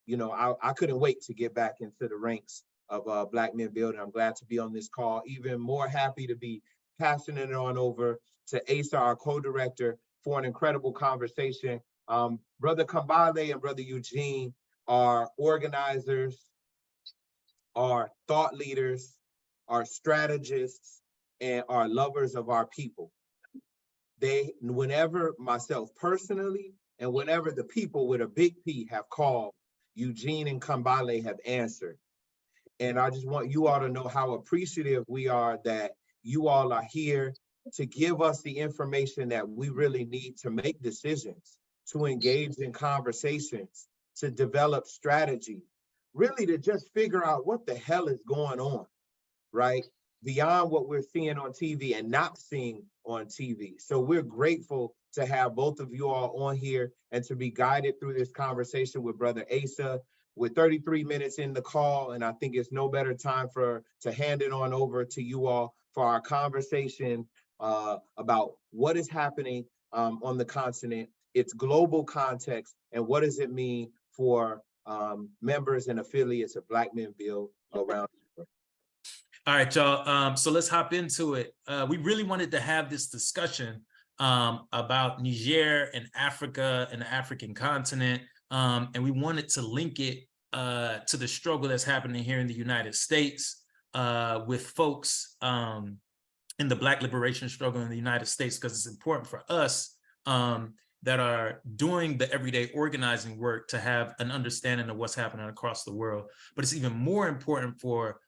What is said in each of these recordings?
I couldn't wait to get back into the ranks of Black Men Building. I'm glad to be on this call. Even more happy to be passing it on over to Asa, our co-director, for an incredible conversation. Brother Kambale and Brother Eugene are organizers, are thought leaders, are strategists, and are lovers of our people. Whenever myself personally, and whenever the people with a big P have called, Eugene and Kambale have answered. And I just want you all to know how appreciative we are that you all are here to give us the information that we really need to make decisions, to engage in conversations, to develop strategy, really to just figure out what the hell is going on, right? Beyond what we're seeing on TV and not seeing on TV. So we're grateful to have both of you all on here and to be guided through this conversation with Brother Asa. We're 33 minutes in the call, and I think it's no better time to hand it on over to you all for our conversation about what is happening on the continent, its global context, and what does it mean for members and affiliates of Black Men Build around the world. All right, y'all. So let's hop into it. We really wanted to have this discussion about Niger and Africa and the African continent. And we wanted to link it to the struggle that's happening here in the United States with folks in the Black liberation struggle in the United States, because it's important for us that are doing the everyday organizing work to have an understanding of what's happening across the world. But it's even more important for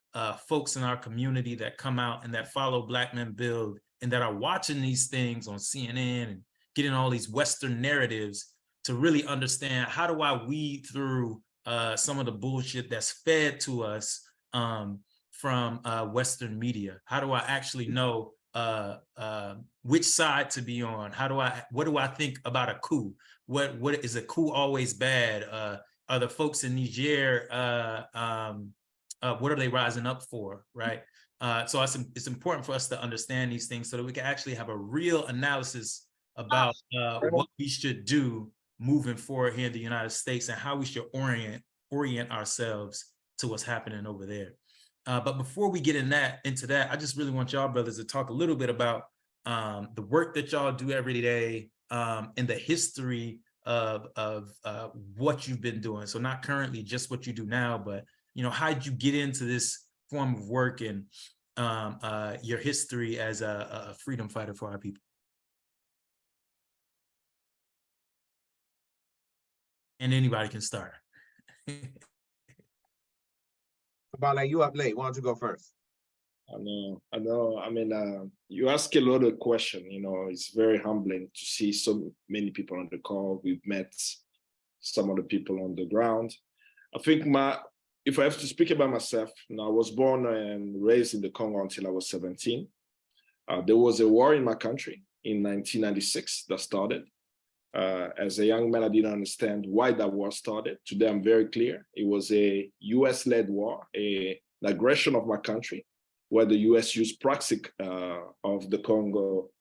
folks in our community that come out and that follow Black Men Build and that are watching these things on CNN and getting all these Western narratives to really understand, how do I weed through some of the bullshit that's fed to us from Western media? How do I actually know which side to be on? What do I think about a coup? What is a coup always bad? Are the folks in Niger, what are they rising up for, right? So it's important for us to understand these things so that we can actually have a real analysis about what we should do moving forward here in the United States and how we should orient ourselves to what's happening over there. But before we get into that, I just really want y'all brothers to talk a little bit about the work that y'all do every day and the history of what you've been doing. So not currently just what you do now, but how'd you get into this form of work and your history as a freedom fighter for our people? And anybody can start. Kambale, you up late. Why don't you go first? I know. I mean, you ask a lot of questions. It's very humbling to see so many people on the call. We've met some of the people on the ground. I think if I have to speak about myself, I was born and raised in the Congo until I was 17. There was a war in my country in 1996 that started. As a young man, I didn't understand why that war started. Today, I'm very clear. It was a US-led war, an aggression of my country, where the US used proxy of the Congo,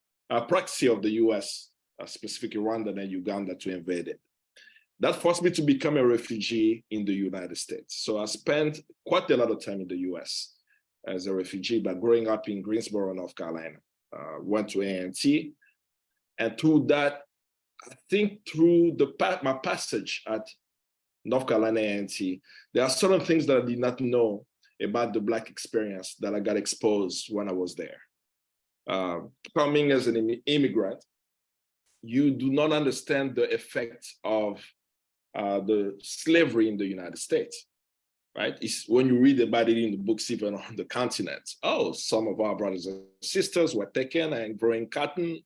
proxy of the US, specifically Rwanda and Uganda, to invade it. That forced me to become a refugee in the United States. So I spent quite a lot of time in the US as a refugee, but growing up in Greensboro, North Carolina. Went to A&T, and through that, I think through my passage at North Carolina A&T, there are certain things that I did not know about the Black experience that I got exposed when I was there. Coming as an immigrant, you do not understand the effect of the slavery in the United States, right? It's when you read about it in the books, even on the continent. Oh, some of our brothers and sisters were taken and growing cotton.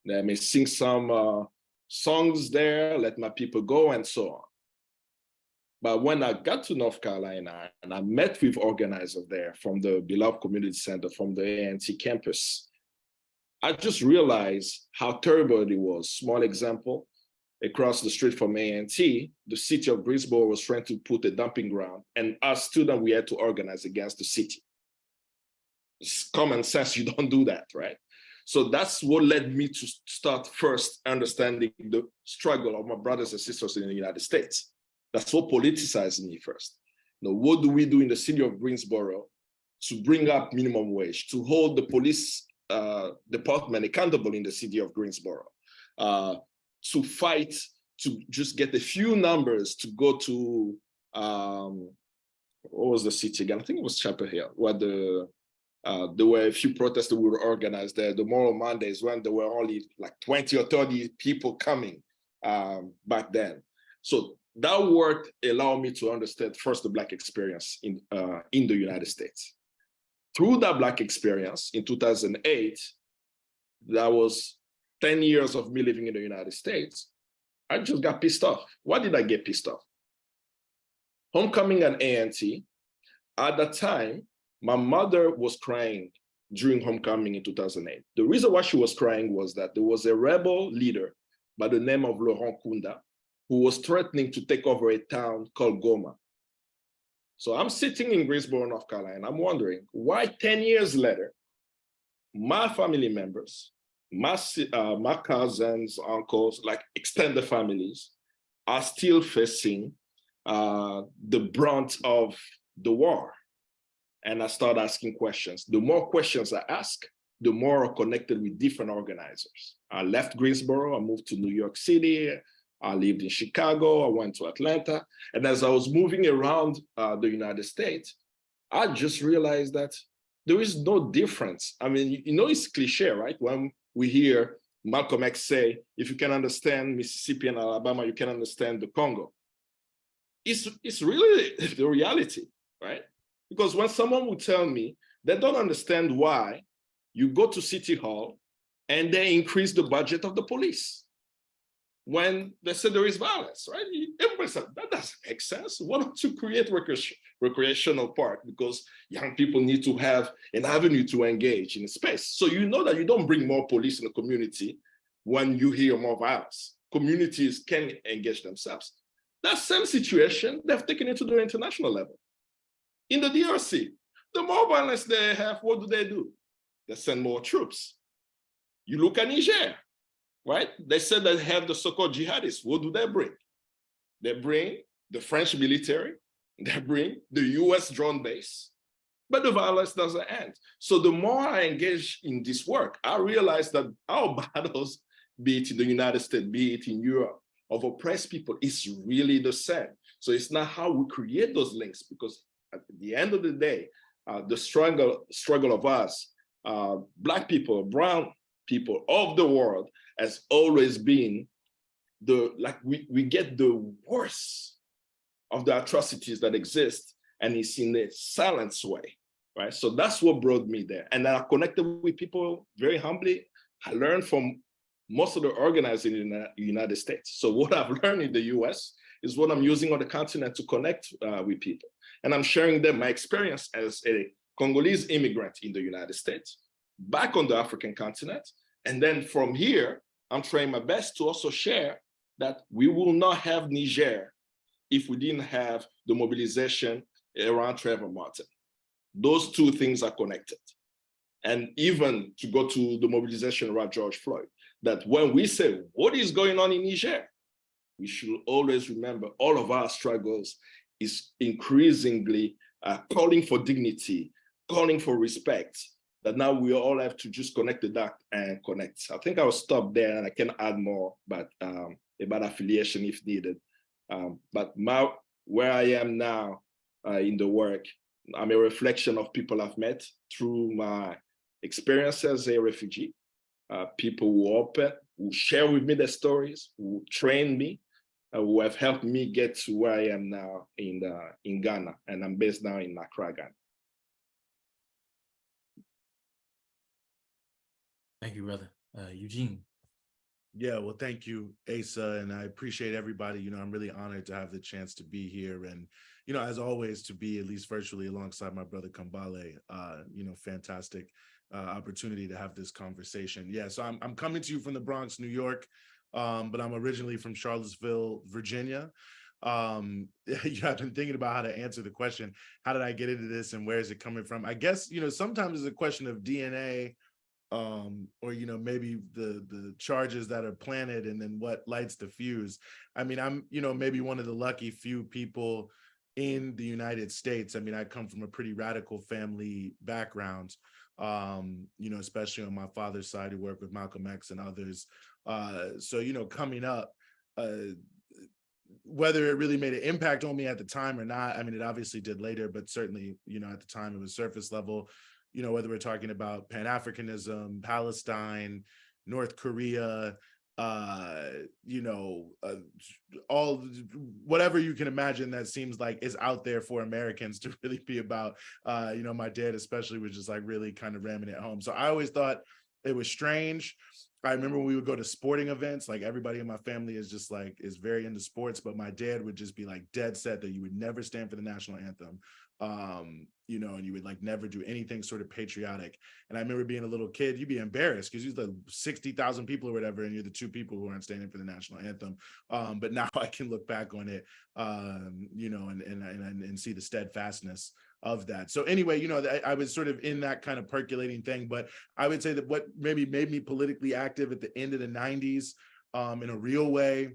They may sing some songs there, let my people go, and so on. But when I got to North Carolina and I met with organizers there from the Beloved Community Center, from the A&T campus, I just realized how terrible it was. Small example, across the street from A&T, the city of Greensboro was trying to put a dumping ground, and as students, we had to organize against the city. It's common sense, you don't do that, right? So that's what led me to start first understanding the struggle of my brothers and sisters in the United States. That's what politicized me first. What do we do in the city of Greensboro to bring up minimum wage, to hold the police department accountable in the city of Greensboro, to fight to just get a few numbers to go to, what was the city again? I think it was Chapel Hill, where there were a few protests that we were organized there. The Moral Mondays, when there were only like 20 or 30 people coming back then. So that work allowed me to understand first the Black experience in the United States. Through that Black experience in 2008, that was 10 years of me living in the United States, I just got pissed off. Why did I get pissed off? Homecoming and A&T, at that time, my mother was crying during homecoming in 2008. The reason why she was crying was that there was a rebel leader by the name of Laurent Kunda who was threatening to take over a town called Goma. So I'm sitting in Greensboro, North Carolina, I'm wondering why 10 years later, my family members, my cousins, uncles, like extended families, are still facing the brunt of the war. And I start asking questions. The more questions I ask, the more I'm connected with different organizers. I left Greensboro, I moved to New York City, I lived in Chicago, I went to Atlanta. And as I was moving around the United States, I just realized that there is no difference. I mean, it's cliche, right? When we hear Malcolm X say, if you can understand Mississippi and Alabama, you can understand the Congo. It's really the reality, right? Because when someone would tell me they don't understand why you go to City Hall and they increase the budget of the police when they say there is violence, right? Everybody said, that doesn't make sense. Why don't you create recreational park? Because young people need to have an avenue to engage in space. So you know that you don't bring more police in the community when you hear more violence. Communities can engage themselves. That same situation, they've taken it to the international level. In the DRC, the more violence they have, what do? They send more troops. You look at Niger, right? They said they have the so-called jihadists. What do they bring? They bring the French military, they bring the US drone base, but the violence doesn't end. So the more I engage in this work, I realize that our battles, be it in the United States, be it in Europe, of oppressed people, is really the same. So it's not how we create those links, because at the end of the day, the struggle of us, Black people, brown people of the world, has always been we get the worst of the atrocities that exist, and it's in a silenced way, right? So that's what brought me there. And then I connected with people very humbly. I learned from most of the organizers in the United States. So what I've learned in the US is what I'm using on the continent to connect with people. And I'm sharing them my experience as a Congolese immigrant in the United States, back on the African continent. And then from here, I'm trying my best to also share that we will not have Niger if we didn't have the mobilization around Trayvon Martin. Those two things are connected. And even to go to the mobilization around George Floyd, that when we say, what is going on in Niger? We should always remember all of our struggles is increasingly calling for dignity, calling for respect, that now we all have to just connect the dots and connect. I think I'll stop there, and I can add more about affiliation if needed. But where I am now in the work, I'm a reflection of people I've met through my experience as a refugee, people who open, who share with me their stories, who train me, who have helped me get to where I am now in Ghana, and I'm based now in Accra, Ghana. Thank you, brother. Eugene. Yeah, well, thank you, Asa, and I appreciate everybody. I'm really honored to have the chance to be here, and as always, to be at least virtually alongside my brother Kambale. Fantastic opportunity to have this conversation. Yeah, so I'm coming to you from the Bronx, New York, but I'm originally from Charlottesville, Virginia. I've been thinking about how to answer the question, how did I get into this and where is it coming from? I guess, sometimes it's a question of DNA or maybe the charges that are planted and then what lights the fuse. I mean, I'm maybe one of the lucky few people in the United States. I mean, I come from a pretty radical family background, especially on my father's side, who worked with Malcolm X and others. So coming up, whether it really made an impact on me at the time or not, I mean, it obviously did later, but certainly, at the time it was surface level. Whether we're talking about Pan-Africanism, Palestine, North Korea, all whatever you can imagine that seems like is out there for Americans to really be about. My dad especially was just like really kind of ramming it home. So I always thought it was strange. I remember when we would go to sporting events, like everybody in my family is very into sports, but my dad would just be like dead set that you would never stand for the national anthem. And you would like never do anything sort of patriotic. And I remember being a little kid, you'd be embarrassed because you're the 60,000 people or whatever, and you're the two people who aren't standing for the national anthem. But now I can look back on it, and see the steadfastness of that. So anyway, I was sort of in that kind of percolating thing, but I would say that what maybe made me politically active at the end of the 90s, in a real way,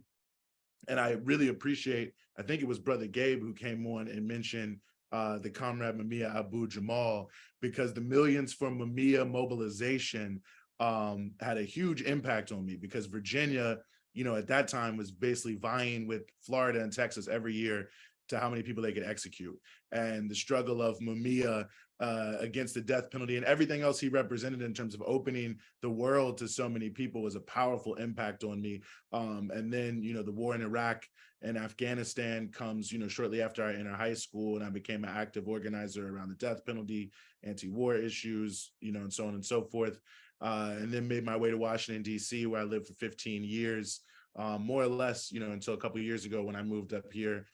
and I really appreciate, I think it was Brother Gabe who came on and mentioned the comrade Mumia Abu Jamal, because the Millions for Mumia mobilization had a huge impact on me, because Virginia, at that time was basically vying with Florida and Texas every year to how many people they could execute. And the struggle of Mumia against the death penalty and everything else he represented in terms of opening the world to so many people was a powerful impact on me. And then, the war in Iraq and Afghanistan comes, shortly after I entered high school, and I became an active organizer around the death penalty, anti-war issues, and so on and so forth. And then made my way to Washington, D.C., where I lived for 15 years, more or less, until a couple of years ago when I moved up here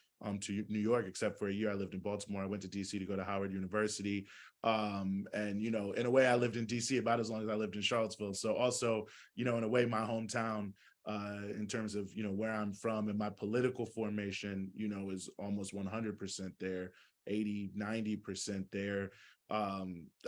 to New York. Except for a year I lived in Baltimore. I went to DC to go to Howard University. And, in a way I lived in DC about as long as I lived in Charlottesville. So also, in a way, my hometown, in terms of, where I'm from and my political formation, is almost 100% there, 80, 90% there. I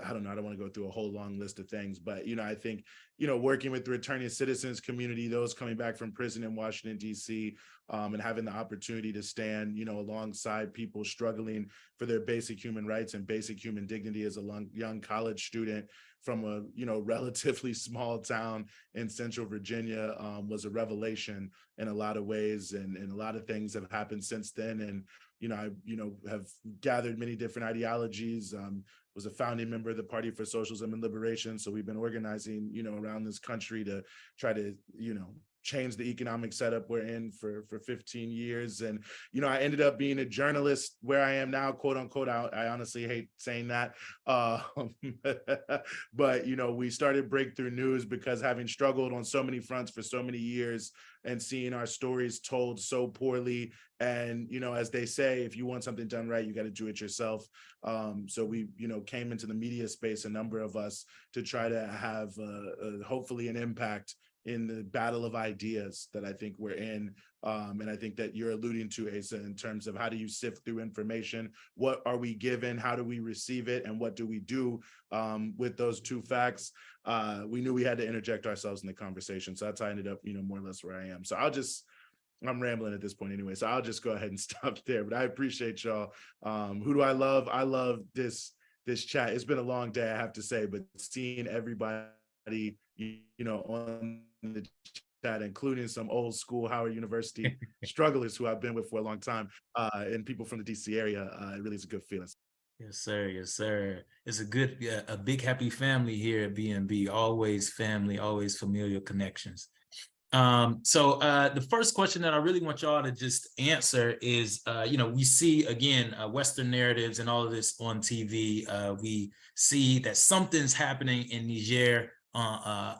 don't know, I don't want to go through a whole long list of things, but, I think, working with the returning citizens community, those coming back from prison in Washington, D.C., and having the opportunity to stand, alongside people struggling for their basic human rights and basic human dignity as a young college student from a, relatively small town in Central Virginia, was a revelation in a lot of ways. And a lot of things have happened since then. And, I, have gathered many different ideologies, was a founding member of the Party for Socialism and Liberation. So we've been organizing, around this country to try to, change the economic setup we're in for 15 years. And, I ended up being a journalist where I am now, quote unquote. I honestly hate saying that. But, we started Breakthrough News because having struggled on so many fronts for so many years and seeing our stories told so poorly. And, as they say, if you want something done right, you got to do it yourself. So we, came into the media space, a number of us, to try to have hopefully an impact in the battle of ideas that I think we're in. And I think that you're alluding to, Asa, in terms of how do you sift through information? What are we given? How do we receive it? And what do we do with those two facts? We knew we had to interject ourselves in the conversation. So that's how I ended up, more or less where I am. So I'm rambling at this point anyway. So I'll just go ahead and stop there. But I appreciate y'all. Who do I love? I love this chat. It's been a long day, I have to say, but seeing everybody, on the chat, including some old school Howard University strugglers who I've been with for a long time, and people from the DC area, it really is a good feeling. Yes, sir. Yes, sir. It's a big happy family here at BNB. Always family, always familial connections. So the first question that I really want y'all to just answer is, we see, again, Western narratives and all of this on TV. We see that something's happening in Niger,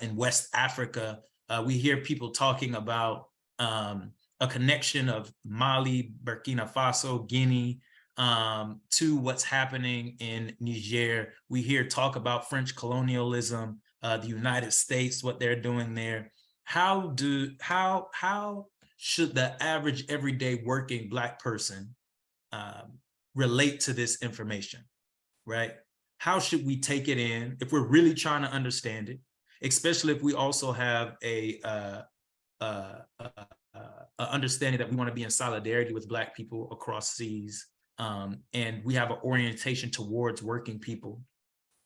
in West Africa. We hear people talking about a connection of Mali, Burkina Faso, Guinea, to what's happening in Niger. We hear talk about French colonialism, the United States, what they're doing there. How should the average everyday working Black person relate to this information, right? How should we take it in if we're really trying to understand it? especially if we also have a understanding that we want to be in solidarity with Black people across seas, and we have an orientation towards working people.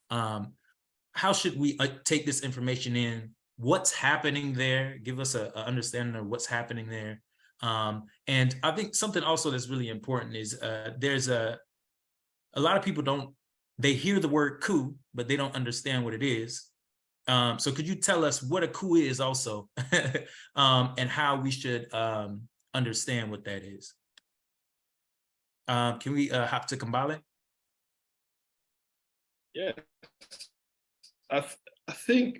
How should we take this information in? What's happening there? Give us an understanding of what's happening there. And I think something also that's really important is there's a lot of people they hear the word coup, but they don't understand what it is. So could you tell us what a coup is also, and how we should understand what that is? Can we hop to Kambale? Yeah, I think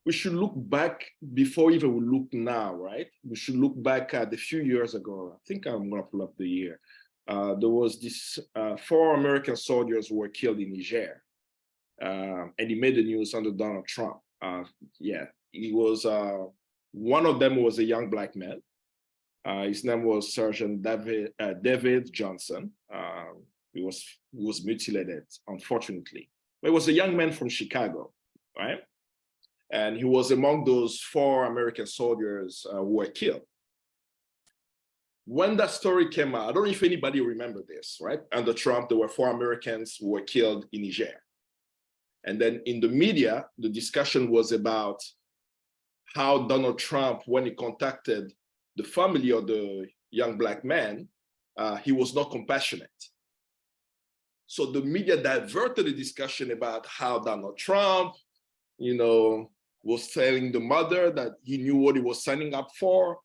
we should look back before even we look now, right? We should look back at a few years ago. I think I'm gonna pull up the year. There was this 4 American soldiers who were killed in Niger. And he made the news under Donald Trump. Yeah, he was, one of them was a young Black man. His name was Sergeant David Johnson. He was mutilated, unfortunately. But he was a young man from Chicago, right? And he was among those 4 American soldiers who were killed. When that story came out, I don't know if anybody remember this, right? Under Trump, there were 4 Americans who were killed in Niger. And then in the media, the discussion was about how Donald Trump, when he contacted the family of the young Black man, he was not compassionate. So the media diverted the discussion about how Donald Trump, was telling the mother that he knew what he was signing up for.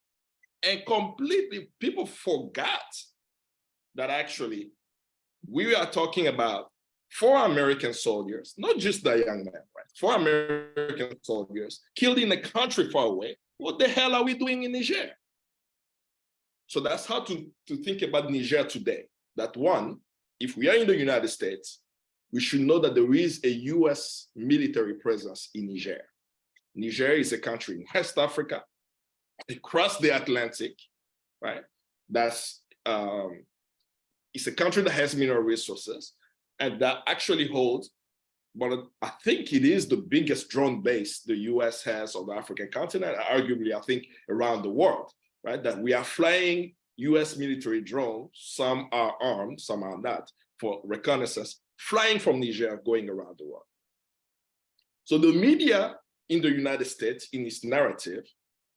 And completely, people forgot that actually we are talking about 4 American soldiers, not just that young man, right? 4 American soldiers killed in a country far away. What the hell are we doing in Niger? So that's how to think about Niger today. That one, if we are in the United States, we should know that there is a US military presence in Niger. Niger is a country in West Africa, across the Atlantic, right? It's a country that has mineral resources and that actually holds, but I think it is the biggest drone base the US has on the African continent, arguably, I think, around the world, right? That we are flying US military drones, some are armed, some are not, for reconnaissance, flying from Niger, going around the world. So the media in the United States, in its narrative,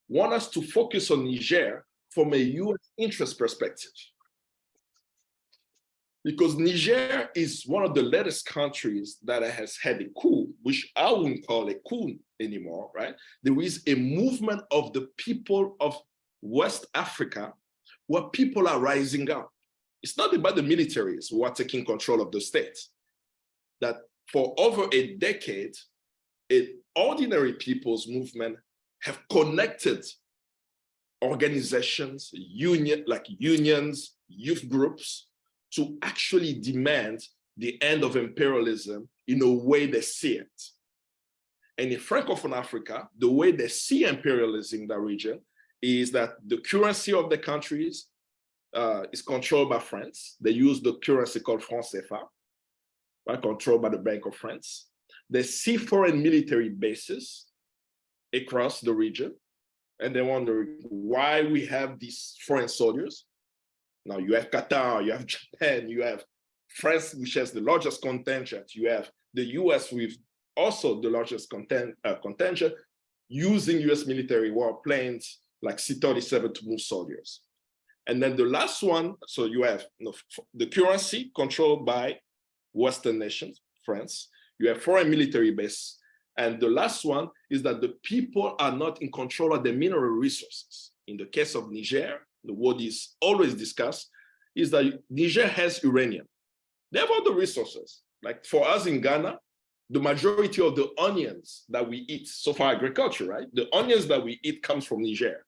want us to focus on Niger from a US interest perspective. Because Niger is one of the latest countries that has had a coup, which I wouldn't call a coup anymore, right? There is a movement of the people of West Africa where people are rising up. It's not about the militaries who are taking control of the states. That for over a decade, an ordinary people's movement have connected organizations, unions, youth groups, to actually demand the end of imperialism in a way they see it. And in Francophone Africa, the way they see imperialism in that region is that the currency of the countries is controlled by France. They use the currency called franc CFA, right, controlled by the Bank of France. They see foreign military bases across the region, and they wonder why we have these foreign soldiers. Now you have Qatar, you have Japan, you have France, which has the largest contingent. You have the US with also the largest contingent, using US military warplanes like C-37 to move soldiers. And then the last one, so you have the currency controlled by Western nations, France. You have foreign military base. And the last one is that the people are not in control of the mineral resources. In the case of Niger, what is always discussed is that Niger has uranium. They have all the resources. Like for us in Ghana, the majority of the onions that we eat, so for agriculture, right? The onions that we eat comes from Niger.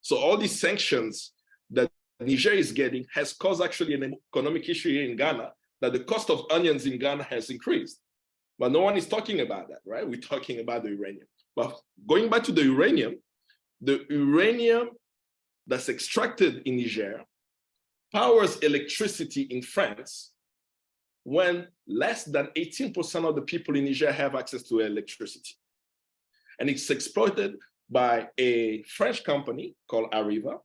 So all these sanctions that Niger is getting has caused actually an economic issue here in Ghana, that the cost of onions in Ghana has increased. But no one is talking about that, right? We're talking about the uranium. But going back to the uranium that's extracted in Niger powers electricity in France when less than 18% of the people in Niger have access to electricity. And it's exploited by a French company called Areva,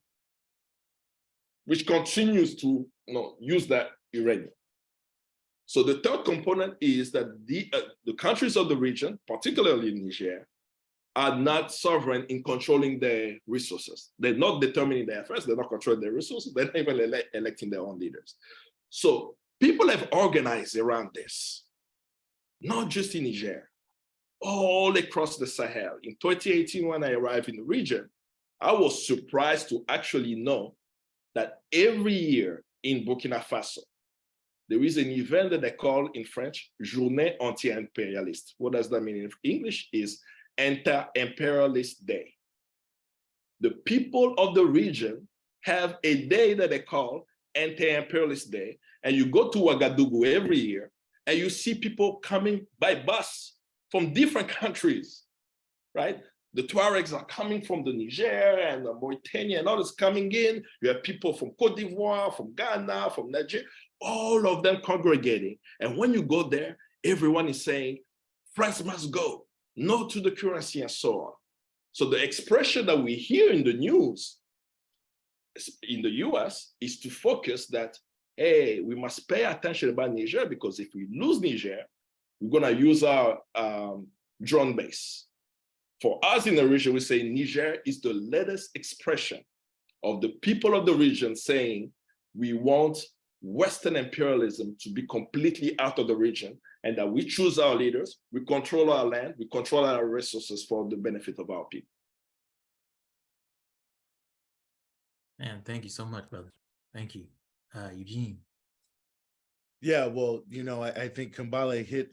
which continues to use that uranium. So the third component is that the countries of the region, particularly Niger, are not sovereign in controlling their resources. They're not determining their affairs, they're not controlling their resources, they're not even electing their own leaders. So people have organized around this, not just in Niger, all across the Sahel. In 2018, when I arrived in the region, I was surprised to actually know that every year in Burkina Faso, there is an event that they call in French, Journée anti-impérialiste. What does that mean in English? Is Inter-Imperialist Day. The people of the region have a day that they call Anti-Imperialist Day, and you go to Ouagadougou every year, and you see people coming by bus from different countries, right? The Tuaregs are coming from the Niger and the Mauritania and others coming in. You have people from Côte d'Ivoire, from Ghana, from Niger, all of them congregating. And when you go there, everyone is saying, France must go, no to the currency and so on. So the expression that we hear in the news in the US is to focus that, hey, we must pay attention about Niger, because if we lose Niger, we're gonna use our drone base. For us in the region, we say Niger is the latest expression of the people of the region saying, we want Western imperialism to be completely out of the region, and that we choose our leaders, we control our land, we control our resources for the benefit of our people. Man, thank you so much, brother. Thank you. Eugene. Yeah, well, you know, I think Kambale hit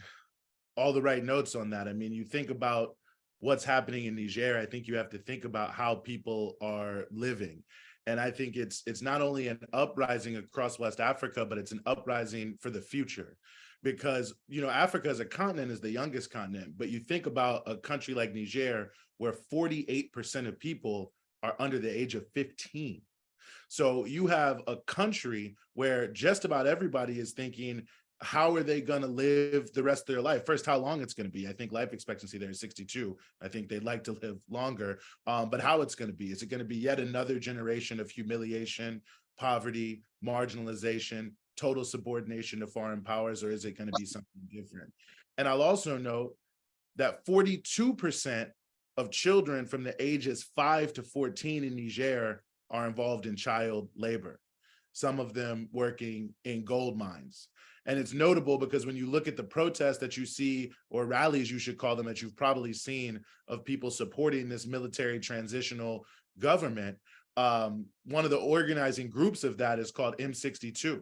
all the right notes on that. I mean, you think about what's happening in Niger, I think you have to think about how people are living. And I think it's not only an uprising across West Africa, but it's an uprising for the future. Because, you know, Africa as a continent is the youngest continent, but you think about a country like Niger, where 48% of people are under the age of 15. So you have a country where just about everybody is thinking, how are they going to live the rest of their life? First, how long it's going to be. I think life expectancy there is 62. I think they'd like to live longer, but how it's going to be. Is it going to be yet another generation of humiliation, poverty, marginalization, total subordination to foreign powers, or is it going to be something different? And I'll also note that 42% of children from the ages 5 to 14 in Niger are involved in child labor, some of them working in gold mines. And it's notable because when you look at the protests that you see, or rallies, you should call them, that you've probably seen of people supporting this military transitional government, one of the organizing groups of that is called M62.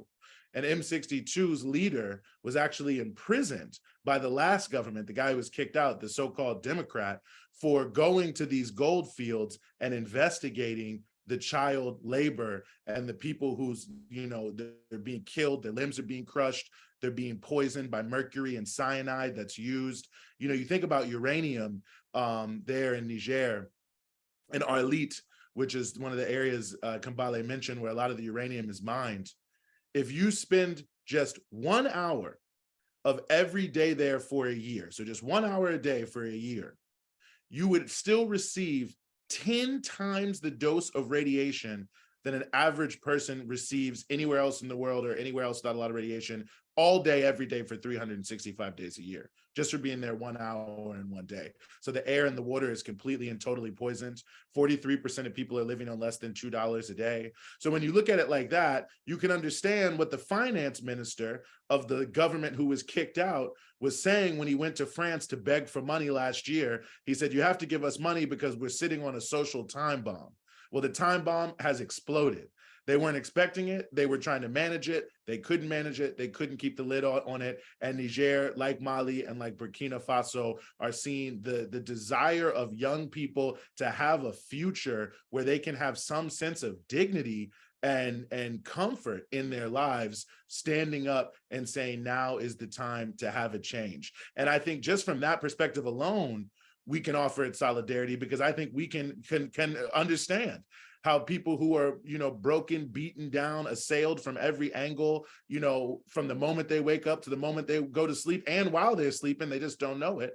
And M62's leader was actually imprisoned by the last government, the guy who was kicked out, the so-called Democrat, for going to these gold fields and investigating the child labor and the people who's, you know, they're being killed, their limbs are being crushed, they're being poisoned by mercury and cyanide that's used. You know, you think about uranium there in Niger and Arlit, which is one of the areas Kambale mentioned where a lot of the uranium is mined. If you spend just 1 hour of every day there for a year, so just 1 hour a day for a year, you would still receive 10 times the dose of radiation than an average person receives anywhere else in the world or anywhere else without a lot of radiation all day, every day for 365 days a year, just for being there 1 hour in 1 day. So the air and the water is completely and totally poisoned. 43% of people are living on less than $2 a day. So when you look at it like that, you can understand what the finance minister of the government who was kicked out was saying when he went to France to beg for money last year. He said, you have to give us money because we're sitting on a social time bomb. Well, the time bomb has exploded. They weren't expecting it. They were trying to manage it. They couldn't manage it. They couldn't keep the lid on it. And Niger, like Mali and like Burkina Faso, are seeing the desire of young people to have a future where they can have some sense of dignity and comfort in their lives, standing up and saying, now is the time to have a change. And I think just from that perspective alone, we can offer it solidarity, because I think we can understand how people who are, broken, beaten down, assailed from every angle, from the moment they wake up to the moment they go to sleep, and while they're sleeping, they just don't know it,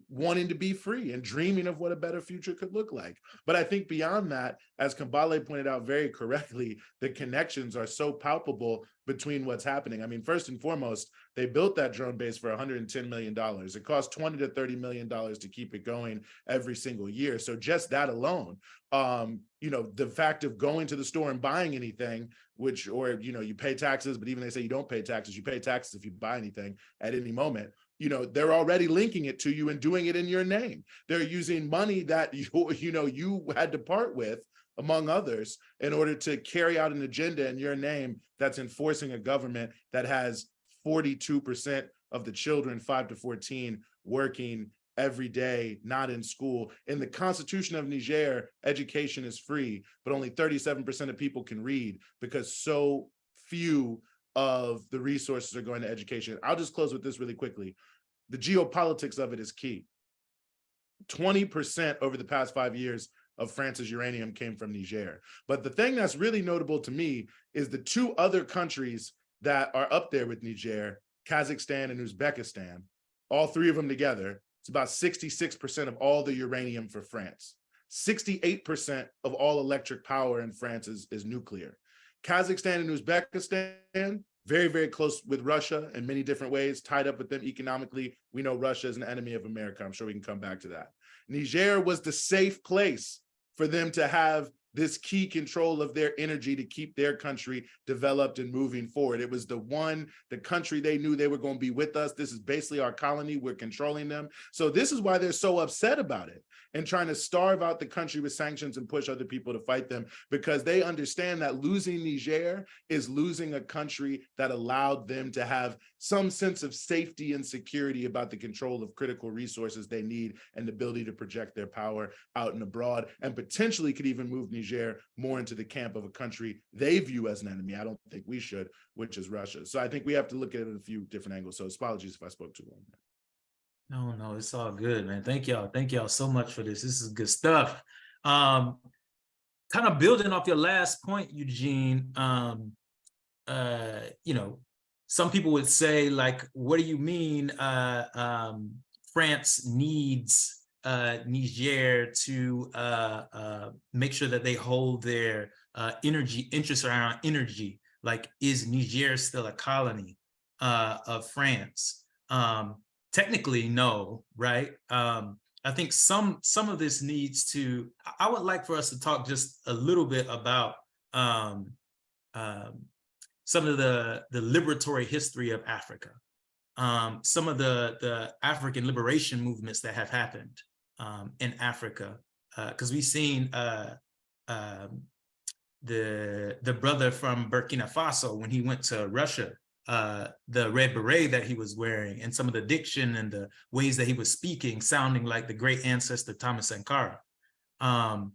wanting to be free and dreaming of what a better future could look like. But I think beyond that, as Kambale pointed out very correctly, the connections are so palpable between what's happening. I mean, first and foremost, they built that drone base for $110 million. It costs $20 to $30 million to keep it going every single year. So just that alone, the fact of going to the store and buying anything, you pay taxes, but even they say you don't pay taxes, you pay taxes if you buy anything at any moment. They're already linking it to you and doing it in your name. They're using money that you had to part with, among others, in order to carry out an agenda in your name that's enforcing a government that has 42% of the children 5 to 14 working every day, not in school. In the Constitution of Niger, education is free, but only 37% of people can read because so few of the resources are going to education. I'll just close with this really quickly. The geopolitics of it is key. 20% over the past 5 years of France's uranium came from Niger. But the thing that's really notable to me is the two other countries that are up there with Niger, Kazakhstan and Uzbekistan, all three of them together, it's about 66% of all the uranium for France. 68% of all electric power in France is nuclear. Kazakhstan and Uzbekistan, very, very close with Russia in many different ways, tied up with them economically. We know Russia is an enemy of America. I'm sure we can come back to that. Niger was the safe place for them to have this key control of their energy to keep their country developed and moving forward. It was the country they knew they were going to be with us. This is basically our colony. We're controlling them. So this is why they're so upset about it and trying to starve out the country with sanctions and push other people to fight them, because they understand that losing Niger is losing a country that allowed them to have some sense of safety and security about the control of critical resources they need and the ability to project their power out and abroad, and potentially could even move Niger more into the camp of a country they view as an enemy. I don't think we should, which is Russia. So I think we have to look at it in a few different angles. So apologies if I spoke too long. No, it's all good, man. Thank y'all so much for this. This is good stuff. Kind of building off your last point, Eugene, some people would say, like, what do you mean France needs Niger to make sure that they hold their energy interests around energy? Like, is Niger still a colony of France? Technically, no, right? I think some of this needs to, I would like for us to talk just a little bit about some of the liberatory history of Africa, some of the African liberation movements that have happened in Africa, because we've seen the brother from Burkina Faso, when he went to Russia, the red beret that he was wearing and some of the diction and the ways that he was speaking sounding like the great ancestor Thomas Sankara. So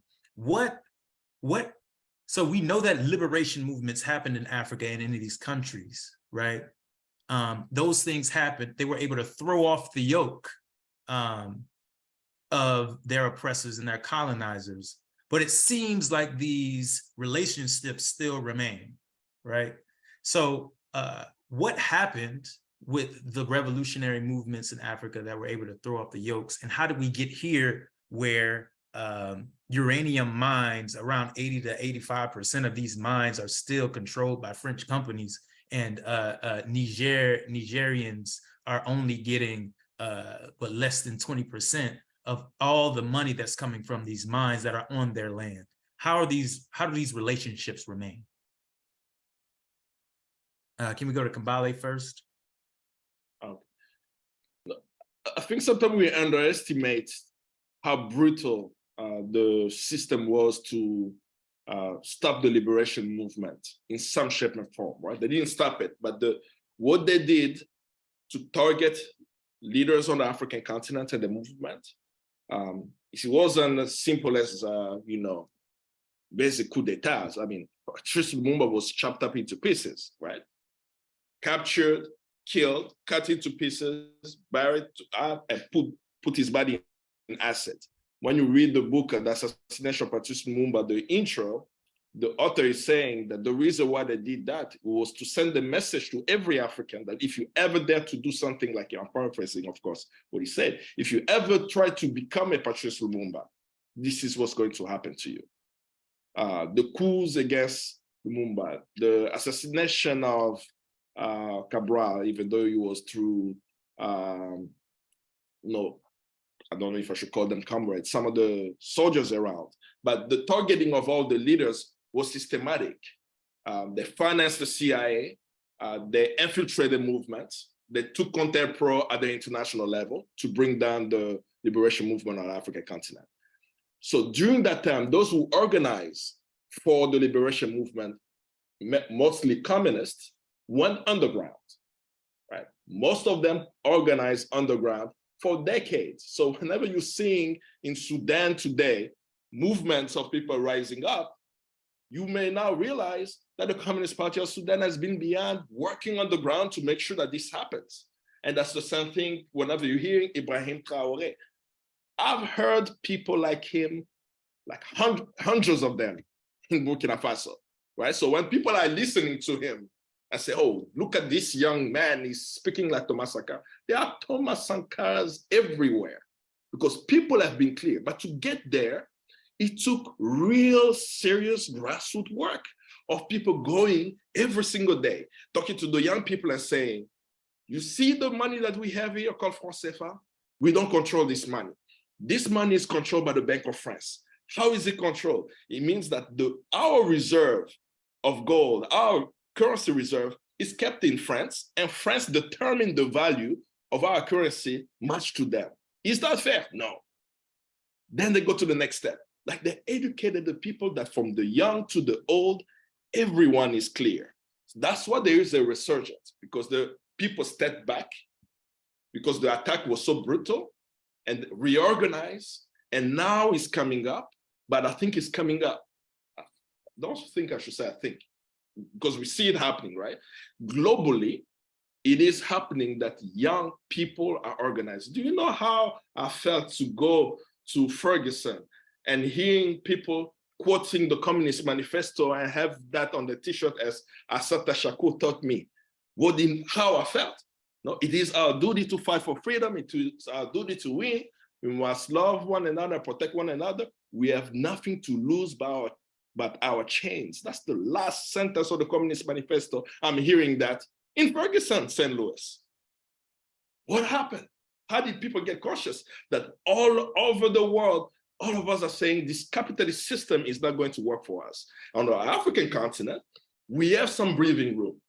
we know that liberation movements happened in Africa and in these countries, right? Those things happened. They were able to throw off the yoke of their oppressors and their colonizers. But it seems like these relationships still remain, right? So what happened with the revolutionary movements in Africa that were able to throw off the yokes, and how did we get here where uranium mines, around 80 to 85% of these mines are still controlled by French companies, and Nigerians are only getting less than 20% of all the money that's coming from these mines that are on their land? How do these relationships remain? Can we go to Kambale first? I think sometimes we underestimate how brutal the system was to stop the liberation movement in some shape and form, right? They didn't stop it, but what they did to target leaders on the African continent and the movement, it wasn't as simple as, basic coup d'etats. I mean, Patrice Lumumba was chopped up into pieces, right? Captured, killed, cut into pieces, buried, and put his body in acid. when you read the book, The Assassination of Patrice Lumumba, the intro, the author is saying that the reason why they did that was to send a message to every African that if you ever dare to do something like, I'm paraphrasing, of course, what he said, if you ever try to become a Patrice Lumumba, this is what's going to happen to you. The coups against Lumumba, the assassination of Cabral, even though he was through, no, I don't know if I should call them comrades, some of the soldiers around, but the targeting of all the leaders was systematic. They financed the CIA, they infiltrated movements, they took Contempo at the international level to bring down the liberation movement on the African continent. So during that time, those who organized for the liberation movement, mostly communists, went underground, right? Most of them organized underground for decades. So whenever you're seeing in Sudan today, movements of people rising up, you may now realize that the Communist Party of Sudan has been beyond working on the ground to make sure that this happens. And that's the same thing whenever you're hearing Ibrahim Traoré. I've heard people like him, like hundreds of them in Burkina Faso, right? So when people are listening to him and say, oh, look at this young man, he's speaking like Thomas Sankara. There are Thomas Sankaras everywhere because people have been clear. But to get there, it took real serious grassroots work of people going every single day, talking to the young people and saying, you see the money that we have here called franc CFA? We don't control this money. This money is controlled by the Bank of France. How is it controlled? It means that our reserve of gold, our currency reserve is kept in France, and France determines the value of our currency matched to them. Is that fair? No. Then they go to the next step. Like they educated the people that from the young to the old, everyone is clear. That's why there is a resurgence, because the people stepped back, because the attack was so brutal, and reorganized, and now it's coming up, but I think it's coming up. I don't think I should say I think, because we see it happening, right? Globally, it is happening that young people are organized. Do you know how I felt to go to Ferguson and hearing people quoting the Communist Manifesto and have that on the t-shirt as Assata Shakur taught me? How I felt. No, it is our duty to fight for freedom. It is our duty to win. We must love one another, protect one another. We have nothing to lose but our chains. That's the last sentence of the Communist Manifesto. I'm hearing that in Ferguson, St. Louis. What happened? How did people get cautious? That all over the world, all of us are saying this capitalist system is not going to work for us. On the African continent, we have some breathing room,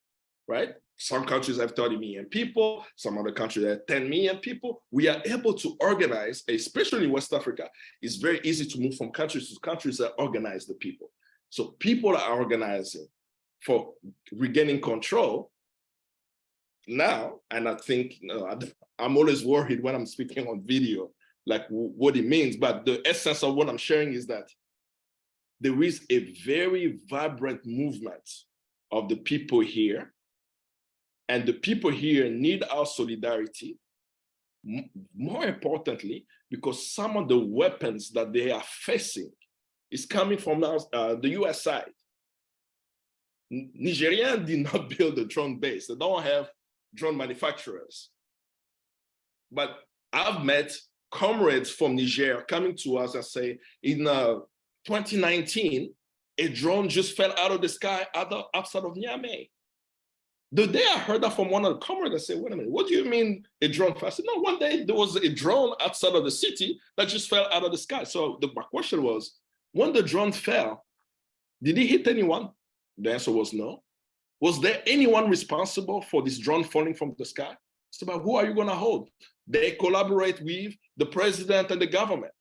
right? Some countries have 30 million people, some other countries have 10 million people. We are able to organize, especially in West Africa. It's very easy to move from countries to countries that organize the people. So people are organizing for regaining control now. And I think, I'm always worried when I'm speaking on video, like what it means. But the essence of what I'm sharing is that there is a very vibrant movement of the people here. And the people here need our solidarity, more importantly, because some of the weapons that they are facing is coming from the US side. Nigerians did not build a drone base. They don't have drone manufacturers. But I've met comrades from Niger coming to us and say, in 2019, a drone just fell out of the sky outside of Niamey. The day I heard that from one of the comrades, I said, wait a minute, what do you mean a drone fell? I said, no, one day there was a drone outside of the city that just fell out of the sky. So my question was, when the drone fell, did it hit anyone? The answer was no. Was there anyone responsible for this drone falling from the sky? It's about who are you gonna hold? They collaborate with the president and the government.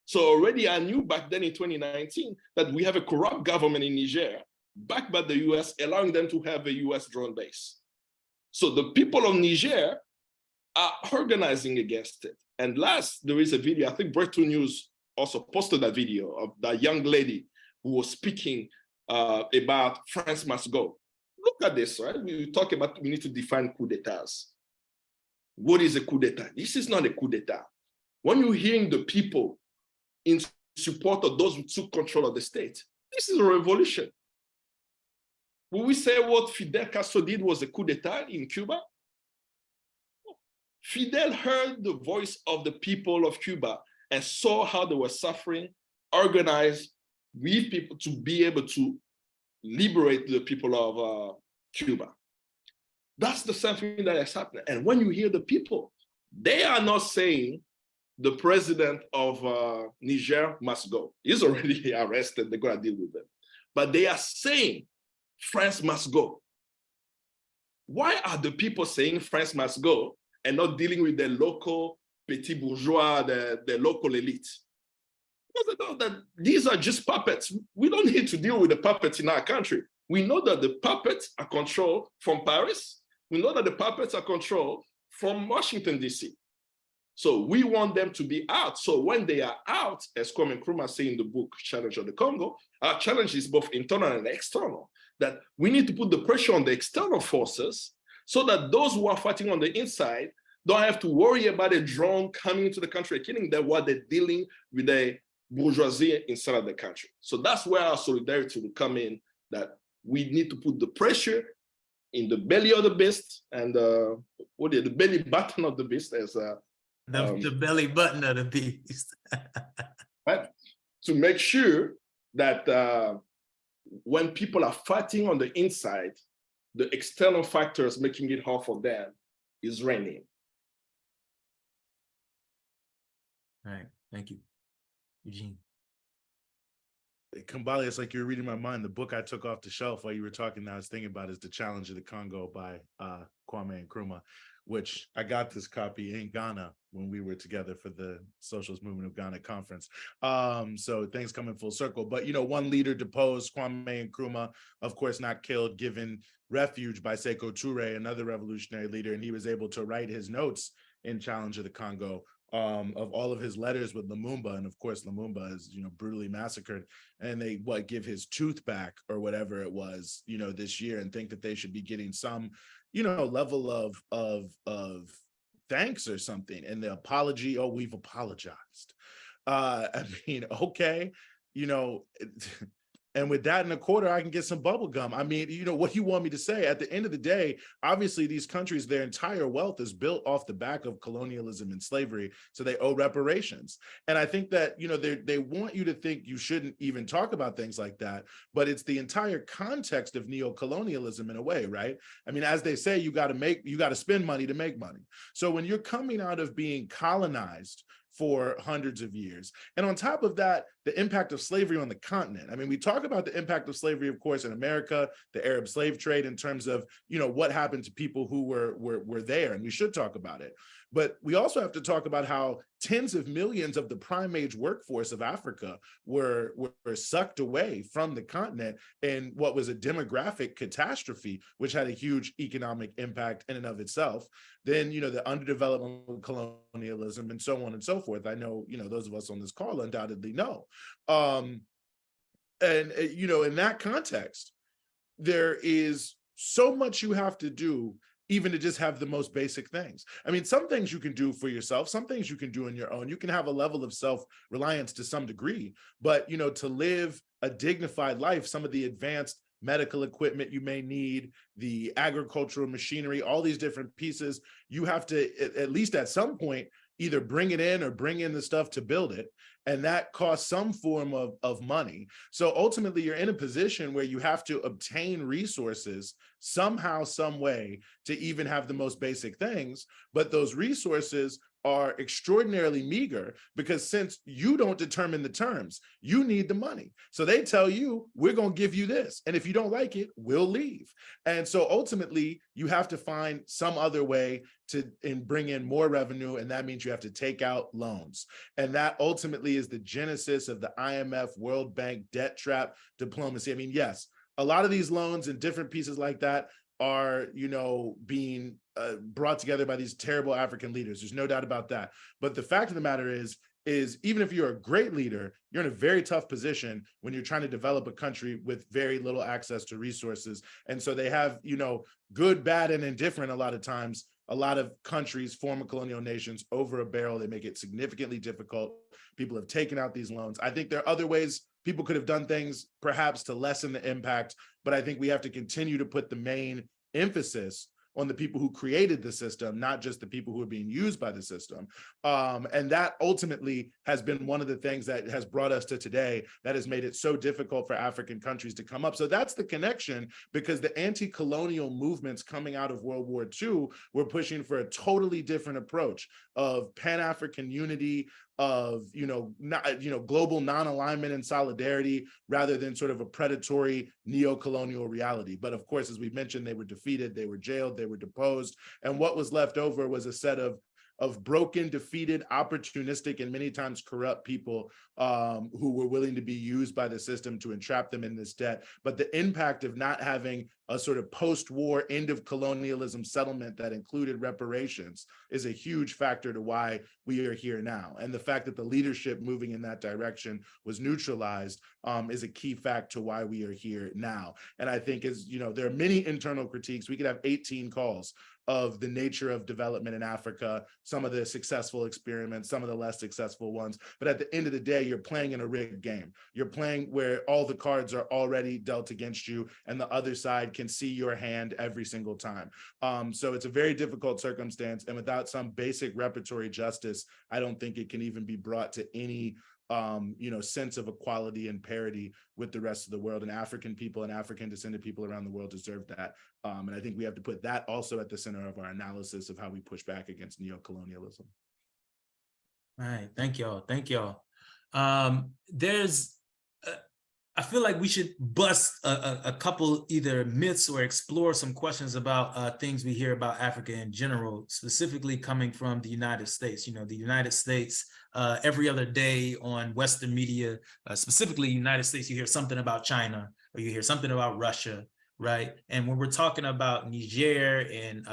So already I knew back then in 2019 that we have a corrupt government in Niger, backed by the US, allowing them to have a US drone base. So the people of Niger are organizing against it. And last, there is a video, I think Breakthrough News also posted that video of that young lady who was speaking about France must go. Look at this, right? We talk about, we need to define coup d'etats. What is a coup d'etat? This is not a coup d'etat. When you're hearing the people in support of those who took control of the state. This is a revolution. Will we say what Fidel Castro did was a coup d'etat in Cuba? Fidel heard the voice of the people of Cuba and saw how they were suffering, organized with people to be able to liberate the people of Cuba. That's the same thing that is happening. And when you hear the people, they are not saying the president of Niger must go. He's already arrested, they're gonna deal with him. But they are saying France must go. Why are the people saying France must go and not dealing with the local petit bourgeois, the local elite? Because they know that these are just puppets. We don't need to deal with the puppets in our country. We know that the puppets are controlled from Paris. We know that the puppets are controlled from Washington, D.C. So we want them to be out. So when they are out, as Kwame Nkrumah say in the book, Challenge of the Congo, our challenge is both internal and external, that we need to put the pressure on the external forces so that those who are fighting on the inside don't have to worry about a drone coming into the country and killing them while they're dealing with the bourgeoisie inside of the country. So that's where our solidarity will come in, that we need to put the pressure in the belly of the beast and the belly button of the beast, as the belly button of the beast. Right? To make sure that when people are fighting on the inside, the external factors making it hard for them is reigning. All right, thank you. Eugene. Kambale, it's like you're reading my mind. The book I took off the shelf while you were talking, I was thinking about, is The Challenge of the Congo by Kwame Nkrumah, which I got this copy in Ghana when we were together for the Socialist Movement of Ghana conference. So things coming full circle. But, you know, one leader deposed, Kwame Nkrumah, of course, not killed, given refuge by Sékou Touré, another revolutionary leader, and he was able to write his notes in Challenge of the Congo, of all of his letters with Lumumba. And of course, Lumumba is, you know, brutally massacred, and they give his tooth back or whatever it was, you know, this year, and think that they should be getting some, you know, level of thanks or something. And the apology, oh, we've apologized. I mean, okay, you know, and with that in a quarter, I can get some bubble gum. I mean, you know, what do you want me to say? At the end of the day, obviously these countries, their entire wealth is built off the back of colonialism and slavery, so they owe reparations. And I think that, you know, they want you to think you shouldn't even talk about things like that, but it's the entire context of neo-colonialism in a way, right? I mean, as they say, you got to spend money to make money. So when you're coming out of being colonized for hundreds of years, and on top of that, the impact of slavery on the continent. I mean, we talk about the impact of slavery, of course, in America, the Arab slave trade, in terms of, you know, what happened to people who were there, and we should talk about it. But we also have to talk about how tens of millions of the prime age workforce of Africa were sucked away from the continent in what was a demographic catastrophe, which had a huge economic impact in and of itself. Then, you know, the underdevelopment of colonialism and so on and so forth. I know, you know, those of us on this call undoubtedly know. And, you know, in that context, there is so much you have to do even to just have the most basic things. I mean, some things you can do for yourself, some things you can do on your own. You can have a level of self-reliance to some degree, but, you know, to live a dignified life, some of the advanced medical equipment you may need, the agricultural machinery, all these different pieces, you have to, at least at some point, either bring it in or bring in the stuff to build it. And that costs some form of money. So ultimately, you're in a position where you have to obtain resources somehow, some way, to even have the most basic things. But those resources are extraordinarily meager, because since you don't determine the terms, you need the money. So they tell you, we're going to give you this, and if you don't like it, we'll leave. And so ultimately, you have to find some other way to bring in more revenue, and that means you have to take out loans. And that ultimately is the genesis of the IMF, World Bank debt trap diplomacy. I mean, yes, a lot of these loans and different pieces like that are, you know, being brought together by these terrible African leaders. There's no doubt about that. But the fact of the matter is even if you're a great leader, you're in a very tough position when you're trying to develop a country with very little access to resources. And so they have, you know, good, bad, and indifferent a lot of times a lot of countries, former colonial nations, over a barrel. They make it significantly difficult. People have taken out these loans. I think there are other ways people could have done things perhaps to lessen the impact, but I think we have to continue to put the main emphasis on the people who created the system, not just the people who are being used by the system. And that ultimately has been one of the things that has brought us to today, that has made it so difficult for African countries to come up. So that's the connection, because the anti-colonial movements coming out of World War II were pushing for a totally different approach of Pan-African unity, of global non-alignment and solidarity, rather than sort of a predatory neo-colonial reality. But of course, as we mentioned, they were defeated, they were jailed, they were deposed, and what was left over was a set of broken, defeated, opportunistic, and many times corrupt people who were willing to be used by the system to entrap them in this debt. But the impact of not having a sort of post-war end of colonialism settlement that included reparations is a huge factor to why we are here now. And the fact that the leadership moving in that direction was neutralized is a key fact to why we are here now. And I think, as you know, there are many internal critiques. We could have 18 calls of the nature of development in Africa, some of the successful experiments, some of the less successful ones. But at the end of the day, you're playing in a rigged game. You're playing where all the cards are already dealt against you, and the other side can see your hand every single time. So it's a very difficult circumstance. And without some basic reparatory justice, I don't think it can even be brought to any sense of equality and parity with the rest of the world. And African people and African descended people around the world deserve that. And I think we have to put that also at the center of our analysis of how we push back against neo-colonialism. All right, thank y'all, thank y'all. I feel like we should bust a couple either myths or explore some questions about things we hear about Africa in general, specifically coming from the United States. You know, the United States, every other day on Western media, specifically United States, you hear something about China or you hear something about Russia, right? And when we're talking about Niger and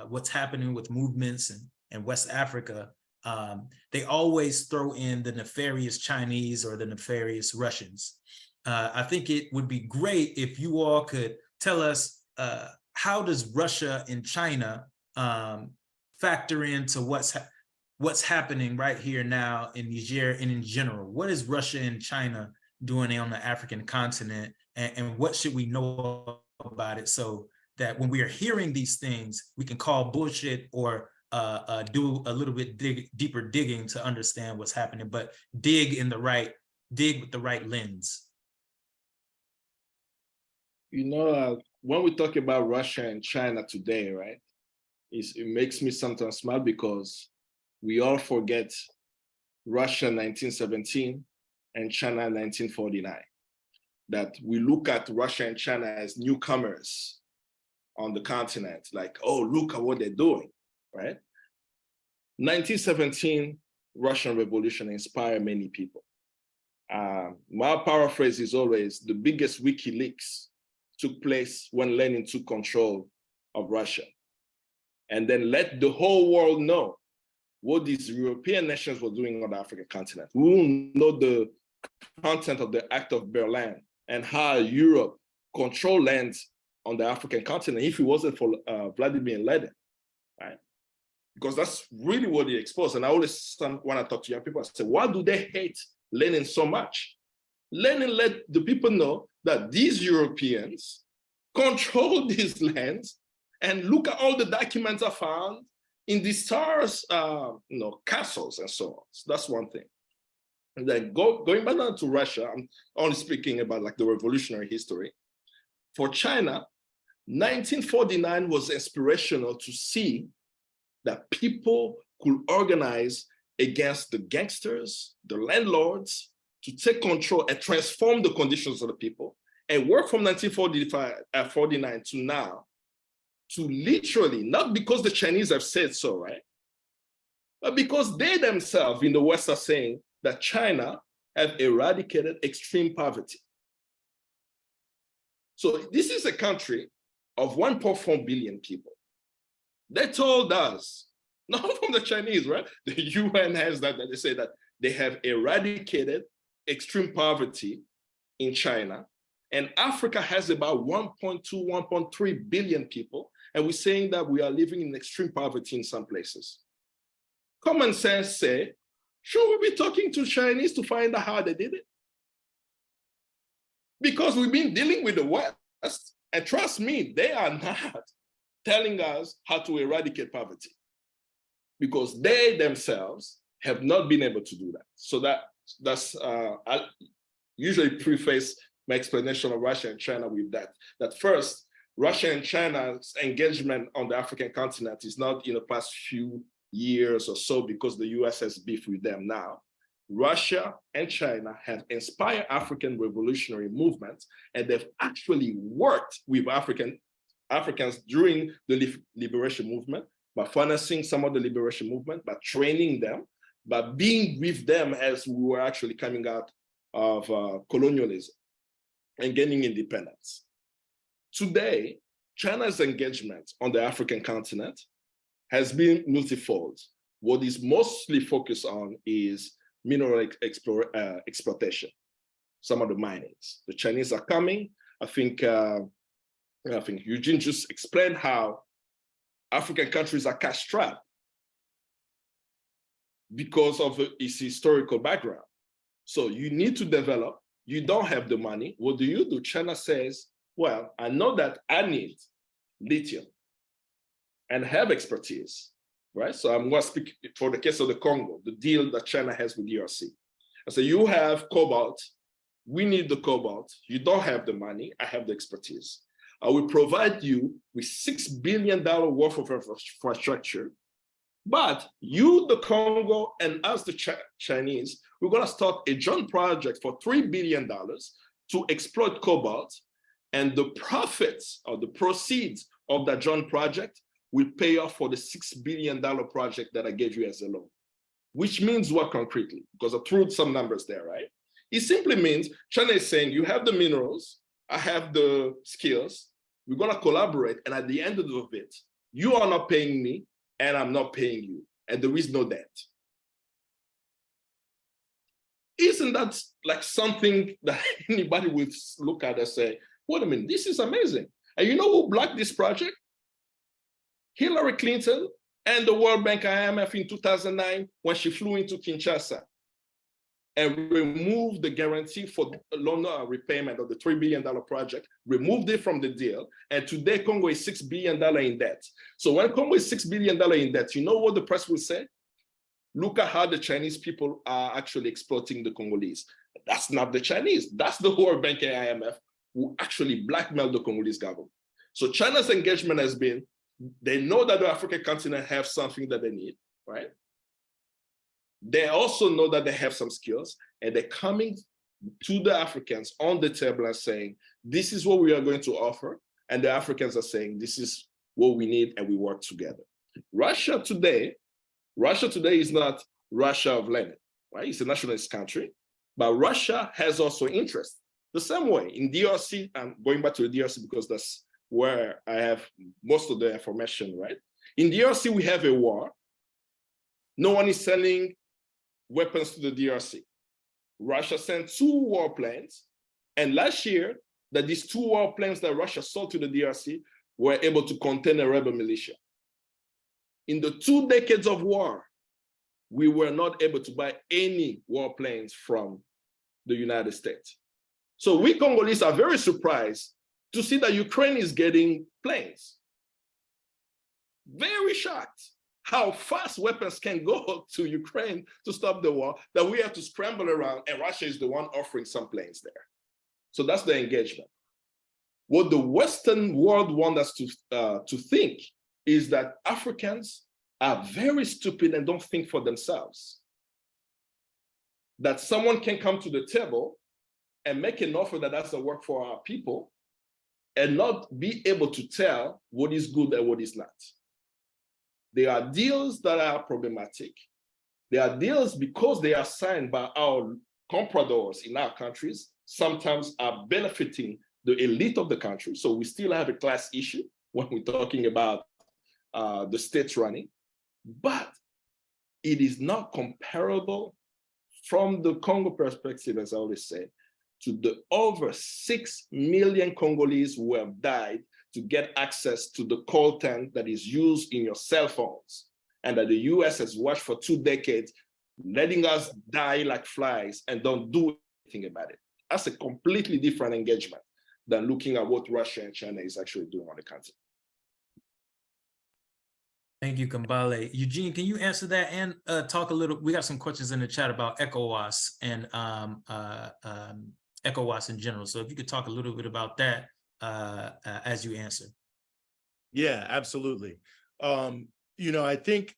what's happening with movements in West Africa, they always throw in the nefarious Chinese or the nefarious Russians. I think it would be great if you all could tell us how does Russia and China factor into what's happening right here now in Niger and in general. What is Russia and China doing on the African continent, and what should we know about it so that when we are hearing these things, we can call bullshit or do a little bit deeper digging to understand what's happening, but dig with the right lens. You know, when we talk about Russia and China today, right, it makes me sometimes smile because we all forget Russia 1917 and China 1949. That we look at Russia and China as newcomers on the continent, like, oh, look at what they're doing, right? 1917 Russian Revolution inspired many people. My paraphrase is always, the biggest WikiLeaks took place when Lenin took control of Russia. And then let the whole world know what these European nations were doing on the African continent. We will know the content of the Act of Berlin and how Europe controlled lands on the African continent if it wasn't for Vladimir Lenin, right? Because that's really what he exposed. And I always, when I talk to young people, I say, why do they hate Lenin so much? Lenin let the people know that these Europeans control these lands, and look at all the documents I found in these stars, castles and so on. So that's one thing. And then going back down to Russia, I'm only speaking about like the revolutionary history. For China, 1949 was inspirational to see that people could organize against the gangsters, the landlords, to take control and transform the conditions of the people, and work from 1949 to now, to literally, not because the Chinese have said so, right? But because they themselves in the West are saying that China have eradicated extreme poverty. So this is a country of 1.4 billion people. They told us, not from the Chinese, right? The UN has that they say that they have eradicated extreme poverty in China, and Africa has about 1.2, 1.3 billion people, and we're saying that we are living in extreme poverty in some places. Common sense say, should we be talking to Chinese to find out how they did it? Because we've been dealing with the West, and trust me, they are not telling us how to eradicate poverty, because they themselves have not been able to do that. So that's I usually preface my explanation of Russia and China with that first, Russia and China's engagement on the African continent is not in the past few years or so because the US has beef with them now. Russia and China have inspired African revolutionary movements, and they've actually worked with Africans during the liberation movement by financing some of the liberation movement, by training them, by being with them as we were actually coming out of colonialism and gaining independence. Today, China's engagement on the African continent has been multifold. What is mostly focused on is mineral exploitation, some of the minings. The Chinese are coming. I think Eugene just explained how African countries are cash-strapped because of its historical background. So you need to develop, you don't have the money. What do? China says, well, I know that I need lithium and have expertise, right? So I'm going to speak for the case of the Congo, the deal that China has with DRC. I say, you have cobalt, we need the cobalt, you don't have the money, I have the expertise. I will provide you with $6 billion worth of infrastructure, but you, the Congo, and us, the Chinese, we're going to start a joint project for $3 billion to exploit cobalt, and the profits or the proceeds of that joint project will pay off for the $6 billion project that I gave you as a loan. Which means what concretely? Because I threw some numbers there, right? It simply means China is saying, you have the minerals, I have the skills, we're going to collaborate, and at the end of it, you are not paying me, and I'm not paying you, and there is no debt. Isn't that like something that anybody would look at and say, wait a minute, this is amazing. And you know who blocked this project? Hillary Clinton and the World Bank IMF in 2009 when she flew into Kinshasa and removed the guarantee for loan repayment of the $3 billion project, removed it from the deal, and today Congo is $6 billion in debt. So when Congo is $6 billion in debt, you know what the press will say? Look at how the Chinese people are actually exploiting the Congolese. That's not the Chinese, that's the World Bank and IMF who actually blackmailed the Congolese government. So China's engagement has been, they know that the African continent have something that they need, right? They also know that they have some skills, and they're coming to the Africans on the table and saying, this is what we are going to offer. And the Africans are saying, this is what we need, and we work together. Russia today is not Russia of Lenin, right? It's a nationalist country, but Russia has also interest. The same way in DRC, I'm going back to the DRC because that's where I have most of the information, right? In DRC, we have a war. No one is selling weapons to the DRC. Russia sent 2 warplanes, and last year, that these 2 warplanes that Russia sold to the DRC were able to contain a rebel militia. In the 2 decades of war, we were not able to buy any warplanes from the United States. So we Congolese are very surprised to see that Ukraine is getting planes. Very shocked how fast weapons can go to Ukraine to stop the war, that we have to scramble around, and Russia is the one offering some planes there. So that's the engagement. What the Western world wants us to think is that Africans are very stupid and don't think for themselves. That someone can come to the table and make an offer that doesn't work for our people and not be able to tell what is good and what is not. There are deals that are problematic. There are deals because they are signed by our compradors in our countries, sometimes are benefiting the elite of the country. So we still have a class issue when we're talking about the states running, but it is not comparable from the Congo perspective, as I always say, to the over 6 million Congolese who have died, to get access to the content that is used in your cell phones, and that the US has watched for 2 decades, letting us die like flies and don't do anything about it. That's a completely different engagement than looking at what Russia and China is actually doing on the continent. Thank you, Kambale. Eugene, can you answer that and talk a little? We got some questions in the chat about ECOWAS and ECOWAS in general. So if you could talk a little bit about that as you answer. Yeah, absolutely. You know, I think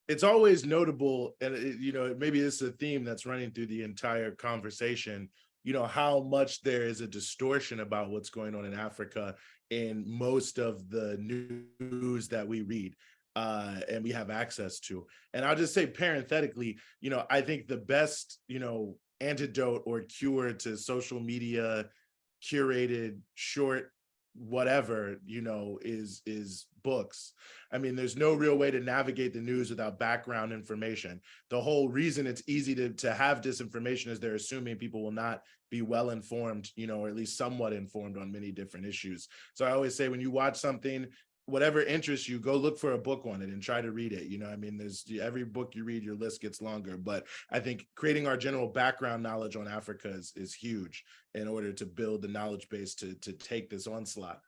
it's always notable, and you know, maybe this is a theme that's running through the entire conversation, you know, how much there is a distortion about what's going on in Africa in most of the news that we read and we have access to. And I'll just say parenthetically, you know, I think the best, you know, antidote or cure to social media curated short whatever, you know, is books. I mean, there's no real way to navigate the news without background information. The whole reason it's easy to have disinformation is they're assuming people will not be well informed, you know, or at least somewhat informed on many different issues. So I always say, when you watch something, whatever interests you, go look for a book on it and try to read it. You know, I mean, there's every book you read, your list gets longer. But I think creating our general background knowledge on Africa is huge in order to build the knowledge base to take this onslaught.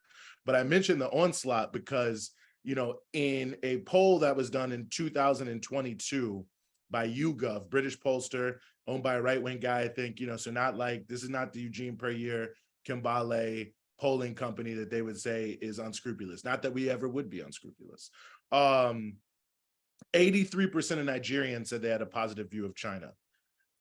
But I mentioned the onslaught because, you know, in a poll that was done in 2022 by YouGov, British pollster, owned by a right-wing guy, I think, you know, so not like, this is not the Eugene Puryear, Kambale polling company that they would say is unscrupulous. Not that we ever would be unscrupulous. 83% of Nigerians said they had a positive view of China.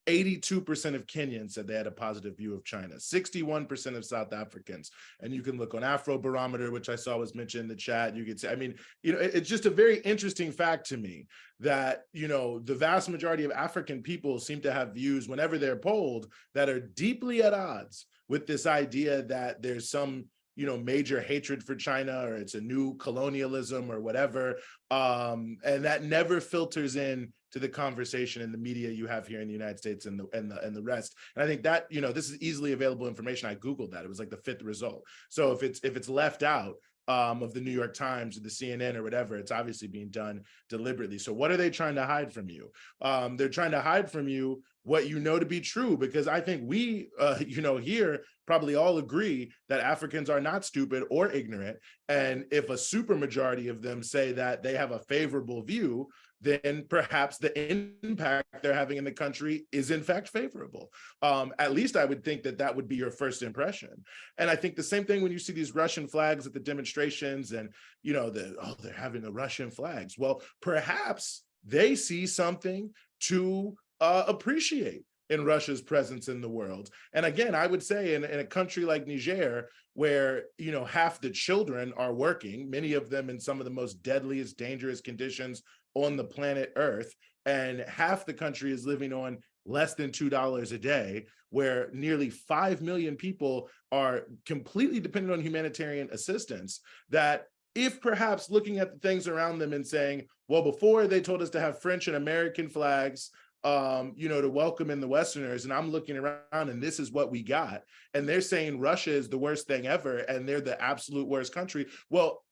82% of Kenyans said they had a positive view of China. 61% of South Africans. And you can look on Afrobarometer, which I saw was mentioned in the chat. You could say, I mean, you know, it's just a very interesting fact to me that, you know, the vast majority of African people seem to have views whenever they're polled that are deeply at odds with this idea that there's some, you know, major hatred for China, or it's a new colonialism or whatever. And that never filters in to the conversation in the media you have here in the United States and the rest. And I think that, you know, this is easily available information. I Googled that. It was like the 5th result. So if it's left out of the New York Times or the CNN or whatever, it's obviously being done deliberately. So what are they trying to hide from you? They're trying to hide from you what you know to be true, because I think we, you know, here probably all agree that Africans are not stupid or ignorant. And if a super majority of them say that they have a favorable view, then perhaps the impact they're having in the country is in fact favorable. At least I would think that that would be your first impression. And I think the same thing when you see these Russian flags at the demonstrations and, you know, they're having the Russian flags. Well, perhaps they see something to appreciate in Russia's presence in the world. And again, I would say in a country like Niger, where, you know, half the children are working, many of them in some of the most deadliest, dangerous conditions on the planet Earth, and half the country is living on less than $2 a day, where nearly 5 million people are completely dependent on humanitarian assistance, that if perhaps looking at the things around them and saying, well, before they told us to have French and American flags, you know, to welcome in the Westerners, and I'm looking around and this is what we got, and they're saying Russia is the worst thing ever and they're the absolute worst country. Well,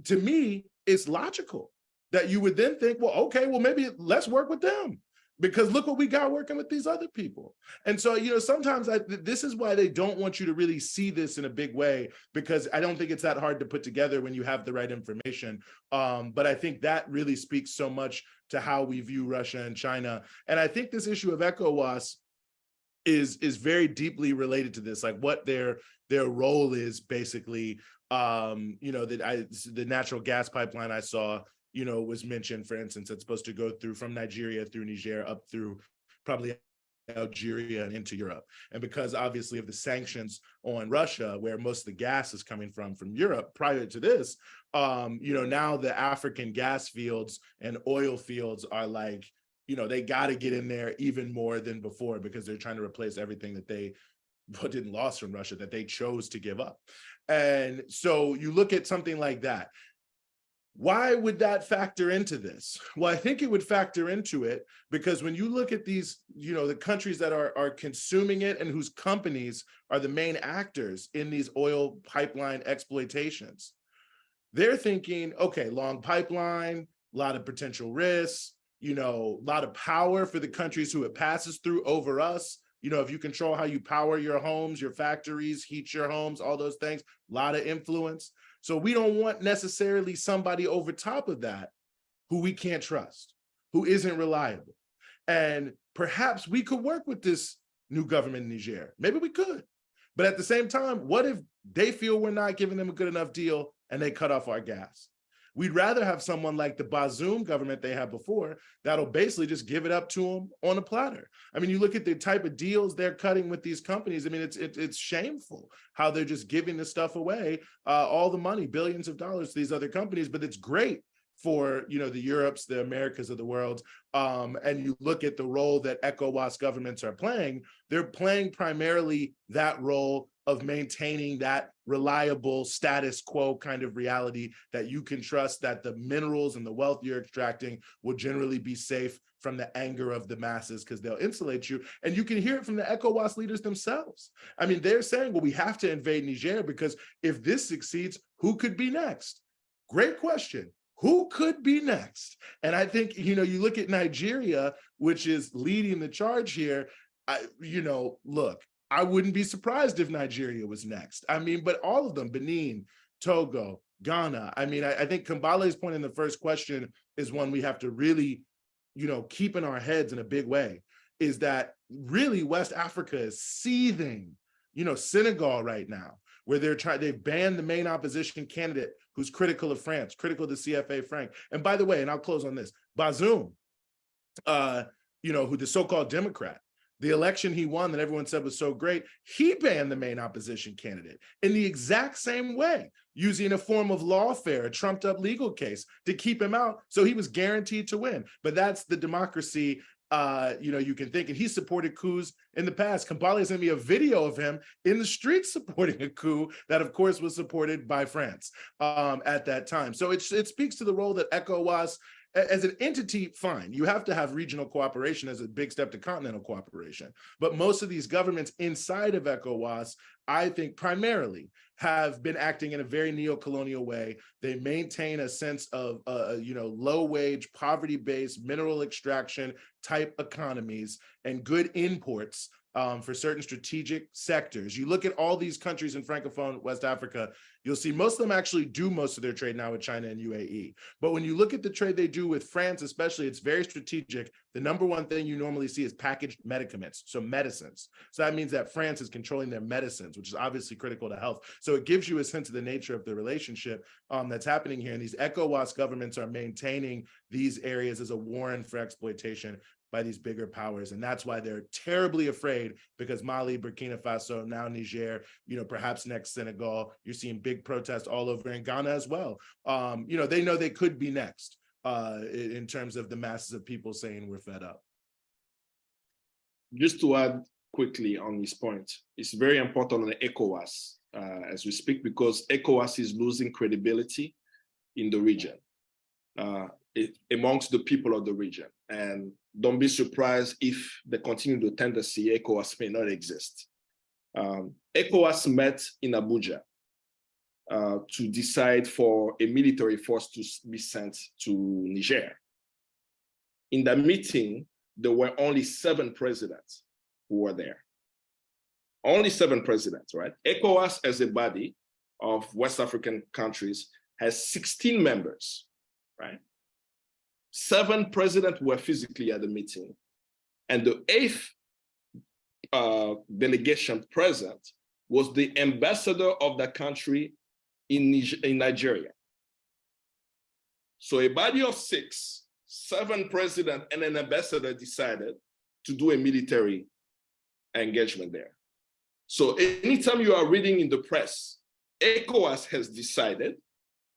to me, it's logical that you would then think, well, okay, well, maybe let's work with them, because look what we got working with these other people. And so, you know, sometimes this is why they don't want you to really see this in a big way, because I don't think it's that hard to put together when you have the right information. But I think that really speaks so much to how we view Russia and China. And I think this issue of ECOWAS is very deeply related to this, like what their role is basically. You know, the natural gas pipeline I saw, you know, was mentioned, for instance, it's supposed to go through from Nigeria through Niger up through probably Algeria and into Europe. And because obviously of the sanctions on Russia, where most of the gas is coming from Europe prior to this, you know, now the African gas fields and oil fields are like, you know, they got to get in there even more than before, because they're trying to replace everything that they didn't lost from Russia, that they chose to give up. And so you look at something like that. Why would that factor into this? Well, I think it would factor into it because when you look at these, the countries that are consuming it and whose companies are the main actors in these oil pipeline exploitations, they're thinking, okay, long pipeline, a lot of potential risks, a lot of power for the countries who it passes through over us. If you control how you power your homes, your factories, heat your homes, all those things, a lot of influence. So we don't want necessarily somebody over top of that who we can't trust, who isn't reliable. And perhaps we could work with this new government in Niger. Maybe we could. But at the same time, what if they feel we're not giving them a good enough deal and they cut off our gas? We'd rather have someone like the Bazoum government they had before that'll basically just give it up to them on a platter. I mean, you look at the type of deals they're cutting with these companies. I mean, it's shameful how they're just giving this stuff away, all the money, billions of dollars to these other companies, but it's great for, the Europes, the Americas of the world. And you look at the role that ECOWAS governments are playing, they're playing primarily that role of maintaining that reliable status quo kind of reality that you can trust that the minerals and the wealth you're extracting will generally be safe from the anger of the masses because they'll insulate you. And you can hear it from the ECOWAS leaders themselves. I mean, they're saying, well, we have to invade Niger because if this succeeds, who could be next? Great question. Who could be next? And I think, you look at Nigeria, which is leading the charge here, look, I wouldn't be surprised if Nigeria was next. I mean, but all of them, Benin, Togo, Ghana. I mean, I think Kambale's point in the first question is one we have to really, keep in our heads in a big way, is that really West Africa is seething, Senegal right now, where they've banned the main opposition candidate who's critical of France, critical to CFA Frank. And by the way, and I'll close on this, Bazoum, who the so-called Democrat, the election he won that everyone said was so great, he banned the main opposition candidate in the exact same way, using a form of lawfare, a trumped up legal case to keep him out. So he was guaranteed to win. But that's the democracy, you can think. And he supported coups in the past. Kambale sent me a video of him in the streets supporting a coup that, of course, was supported by France at that time. So it speaks to the role that ECOWAS, as an entity, fine, you have to have regional cooperation as a big step to continental cooperation. But most of these governments inside of ECOWAS, I think primarily have been acting in a very neo-colonial way. They maintain a sense of, low-wage, poverty-based, mineral extraction type economies and good imports for certain strategic sectors. You look at all these countries in Francophone West Africa, you'll see most of them actually do most of their trade now with China and UAE. But when you look at the trade they do with France, especially, it's very strategic. The number one thing you normally see is packaged medicaments, so medicines. So that means that France is controlling their medicines, which is obviously critical to health. So it gives you a sense of the nature of the relationship that's happening here. And these ECOWAS governments are maintaining these areas as a warren for exploitation by these bigger powers. And that's why they're terribly afraid, because Mali, Burkina Faso, now Niger, perhaps next Senegal, you're seeing big protests all over in Ghana as well. They know they could be next in terms of the masses of people saying we're fed up. Just to add quickly on this point, it's very important on the ECOWAS as we speak, because ECOWAS is losing credibility in the region, amongst the people of the region. And don't be surprised if they continue the tendency, ECOWAS may not exist. ECOWAS met in Abuja to decide for a military force to be sent to Niger. In the meeting, there were only 7 presidents who were there. Only 7 presidents, right? ECOWAS as a body of West African countries has 16 members, right? 7 presidents were physically at the meeting, and the 8th delegation present was the ambassador of the country in Nigeria. So a body of 6, 7 presidents and an ambassador decided to do a military engagement there. So anytime you are reading in the press, ECOWAS has decided,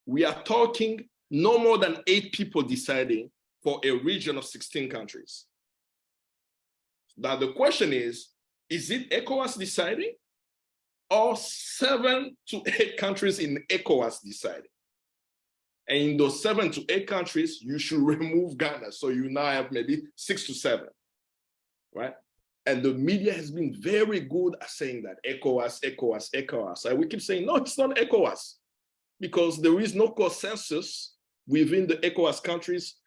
we are talking no more than 8 people deciding for a region of 16 countries. Now the question is it ECOWAS deciding or 7 to 8 countries in ECOWAS deciding? And in those 7 to 8 countries, you should remove Ghana. So you now have maybe 6 to 7, right? And the media has been very good at saying that ECOWAS, ECOWAS, ECOWAS. And we keep saying, no, it's not ECOWAS, because there is no consensus within the ECOWAS countries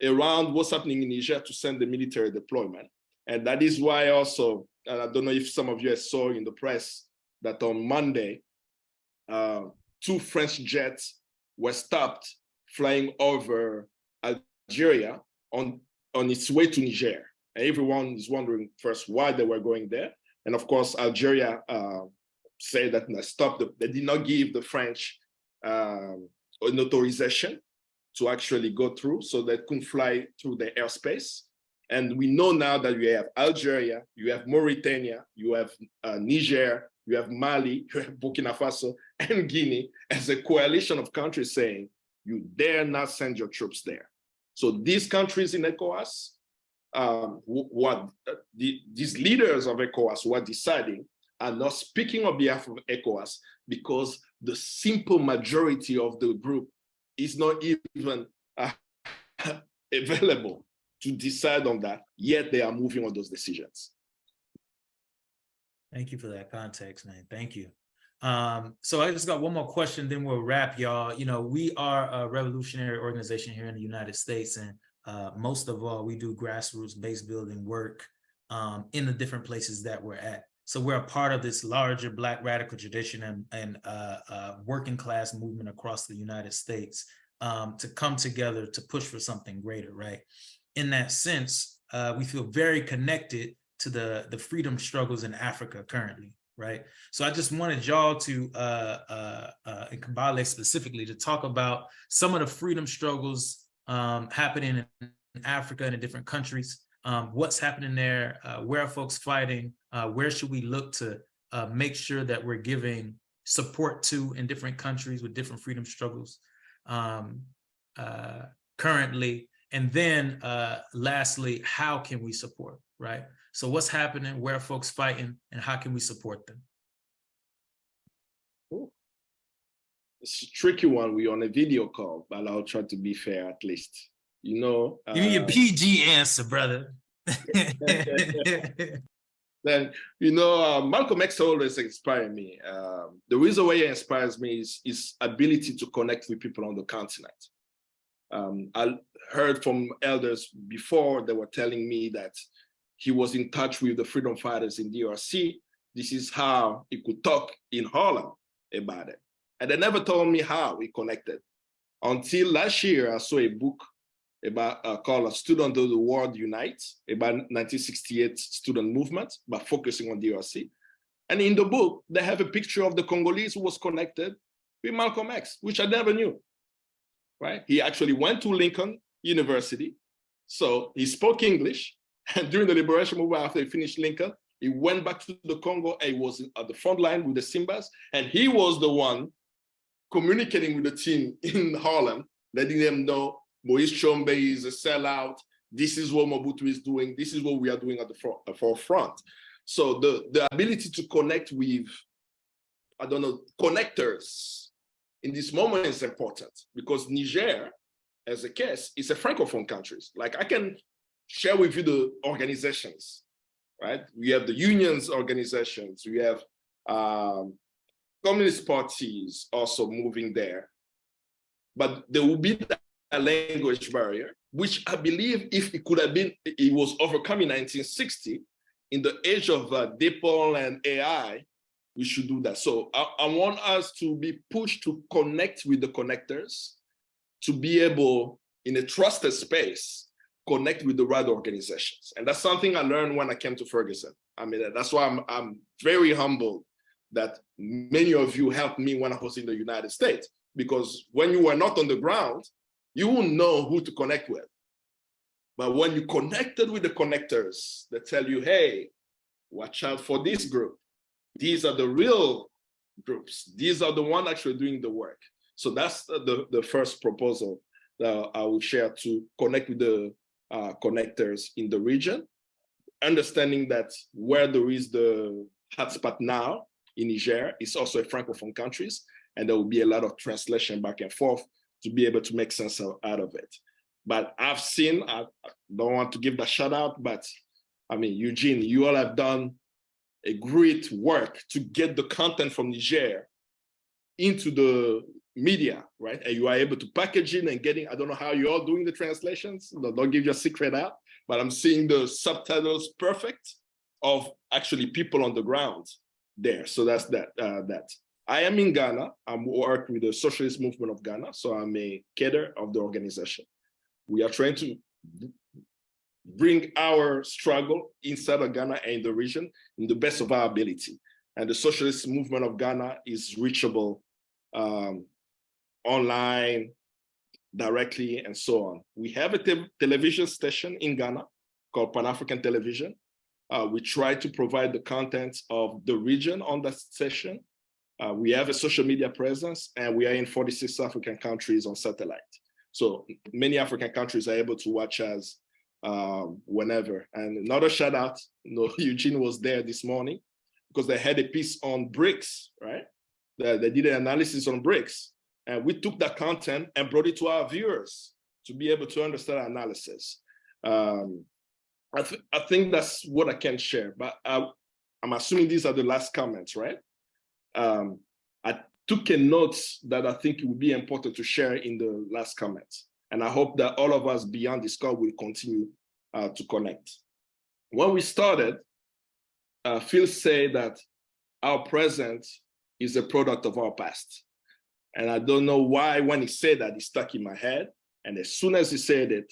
around what's happening in Niger to send the military deployment. And that is why also, and I don't know if some of you saw in the press that on Monday, 2 French jets were stopped flying over Algeria on its way to Niger. And everyone is wondering first why they were going there. And of course, Algeria said that they did not give the French an authorization to actually go through, so they couldn't fly through the airspace. And we know now that you have Algeria, you have Mauritania, you have Niger, you have Mali, you have Burkina Faso, and Guinea as a coalition of countries saying, you dare not send your troops there. So these countries in ECOWAS, these leaders of ECOWAS were deciding are not speaking on behalf of ECOWAS, because the simple majority of the group is not even available to decide on that, yet they are moving on those decisions. Thank you for that context, man. Thank you. So I just got one more question, then we'll wrap, y'all. You know, we are a revolutionary organization here in the United States, and most of all, we do grassroots base building work in the different places that we're at. So we're a part of this larger Black radical tradition and working class movement across the United States to come together to push for something greater, right? In that sense, we feel very connected to the freedom struggles in Africa currently, right? So I just wanted y'all to, in Kambale specifically, to talk about some of the freedom struggles happening in Africa and in different countries. What's happening there? Where are folks fighting? Where should we look to make sure that we're giving support to in different countries with different freedom struggles currently? And then lastly, how can we support, right? So what's happening, where are folks fighting, and how can we support them? Ooh. It's a tricky one. We're on a video call, but I'll try to be fair at least. You know, give me a PG answer, brother. Then, you know, Malcolm X always inspired me. The reason why he inspires me is his ability to connect with people on the continent. I heard from elders before, they were telling me that he was in touch with the freedom fighters in DRC. This is how he could talk in Harlem about it. And they never told me how we connected. Until last year, I saw a book about called Students of the World Unite, about 1968 student movement, but focusing on DRC. And in the book, they have a picture of the Congolese who was connected with Malcolm X, which I never knew, right? He actually went to Lincoln University, so he spoke English. And during the liberation movement, after he finished Lincoln, he went back to the Congo and he was at the front line with the Simbas. And he was the one communicating with the team in Harlem, letting them know Moise Tshombe is a sellout. This is what Mobutu is doing. This is what we are doing at the forefront. So the ability to connect with, I don't know, connectors in this moment is important, because Niger, as a case, is a Francophone country. Like, I can share with you the organizations, right? We have the unions organizations. We have communist parties also moving there. But there will be a language barrier, which I believe if it could have been, it was overcome in 1960, in the age of DePaul and AI, we should do that. So I want us to be pushed to connect with the connectors, to be able, in a trusted space, connect with the right organizations. And that's something I learned when I came to Ferguson. I mean, that's why I'm very humbled that many of you helped me when I was in the United States, because when you were not on the ground, you wouldn't know who to connect with. But when you connected with the connectors that tell you, hey, watch out for this group. These are the real groups. These are the ones actually doing the work. So that's the first proposal that I will share, to connect with the connectors in the region, understanding that where there is the hotspot now in Niger, it's also a Francophone countries, and there will be a lot of translation back and forth to be able to make sense out of it. But I've seen, I don't want to give the shout out, but I mean, Eugene, you all have done a great work to get the content from Niger into the media, right? And you are able to package it and getting, I don't know how you're all doing the translations, don't give your secret out, but I'm seeing the subtitles perfect of actually people on the ground there. So that's that. I am in Ghana. I work with the Socialist Movement of Ghana. So I'm a cadre of the organization. We are trying to bring our struggle inside of Ghana and the region in the best of our ability. And the Socialist Movement of Ghana is reachable online, directly, and so on. We have a television station in Ghana called Pan-African Television. We try to provide the content of the region on that station. We have a social media presence, and we are in 46 African countries on satellite. So many African countries are able to watch us whenever. And another shout out, Eugene was there this morning because they had a piece on BRICS, right? They did an analysis on BRICS, and we took that content and brought it to our viewers to be able to understand our analysis. I think that's what I can share, but I'm assuming these are the last comments, right? I took a note that I think it would be important to share in the last comments. And I hope that all of us beyond this call will continue to connect. When we started, Phil said that our present is a product of our past. And I don't know why when he said that, it stuck in my head. And as soon as he said it,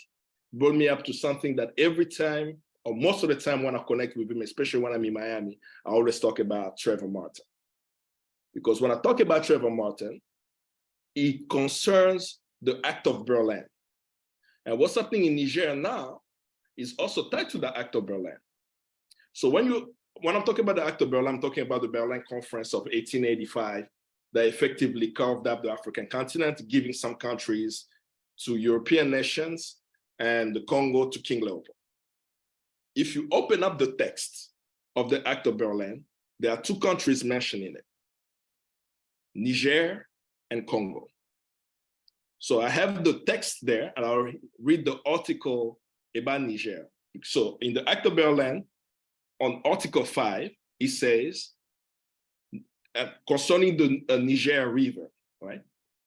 brought me up to something that every time, or most of the time when I connect with him, especially when I'm in Miami, I always talk about Trayvon Martin. Because when I talk about Trayvon Martin, it concerns the Act of Berlin. And what's happening in Niger now is also tied to the Act of Berlin. So when I'm talking about the Act of Berlin, I'm talking about the Berlin Conference of 1885 that effectively carved up the African continent, giving some countries to European nations and the Congo to King Leopold. If you open up the text of the Act of Berlin, there are two countries mentioned in it, Niger and Congo. So I have the text there, and I'll read the article about Niger. So in the Act of Berlin, on Article 5, it says, concerning the Niger River, right?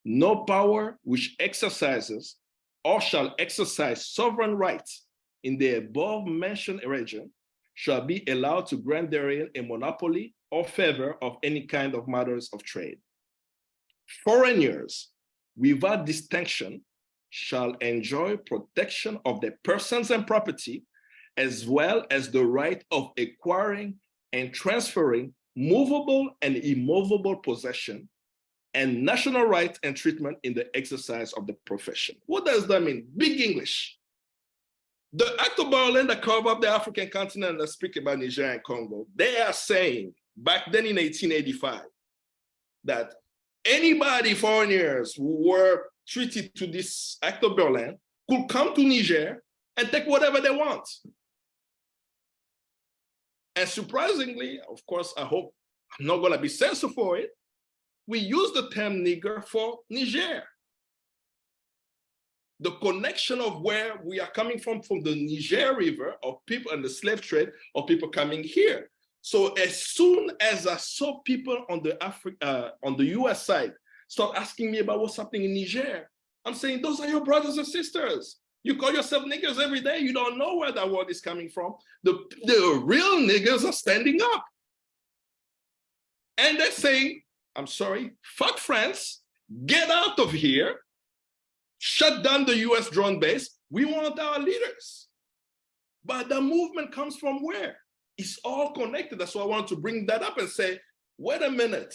No power which exercises or shall exercise sovereign rights in the above-mentioned region shall be allowed to grant therein a monopoly or favor of any kind of matters of trade. Foreigners, without distinction, shall enjoy protection of their persons and property, as well as the right of acquiring and transferring movable and immovable possession, and national rights and treatment in the exercise of the profession. What does that mean? Big English. The Act of Berlin that carved up the African continent that speak about Niger and Congo, they are saying back then in 1885 that anybody, foreigners who were treated to this Act of Berlin could come to Niger and take whatever they want. And surprisingly, of course, I hope I'm not going to be censored for it, we use the term nigger for Niger. The connection of where we are coming from the Niger River, of people and the slave trade, of people coming here. So as soon as I saw people on the US side start asking me about what's happening in Niger, I'm saying, those are your brothers and sisters. You call yourself niggers every day. You don't know where that word is coming from. The real niggers are standing up. And they're saying, I'm sorry, fuck France, get out of here, shut down the US drone base. We want our leaders. But the movement comes from where? It's all connected. That's why I wanted to bring that up and say, wait a minute.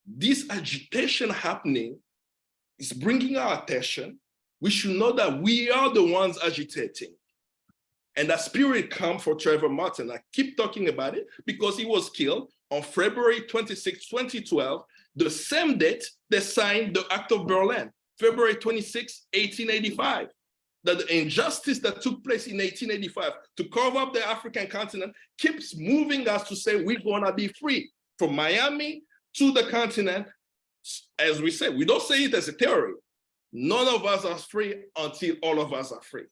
This agitation happening is bringing our attention. We should know that we are the ones agitating. And that spirit come for Trayvon Martin. I keep talking about it because he was killed on February 26, 2012, the same date they signed the Act of Berlin, February 26, 1885. That the injustice that took place in 1885 to carve up the African continent keeps moving us to say we're gonna be free from Miami to the continent. As we say, we don't say it as a theory. None of us are free until all of us are free.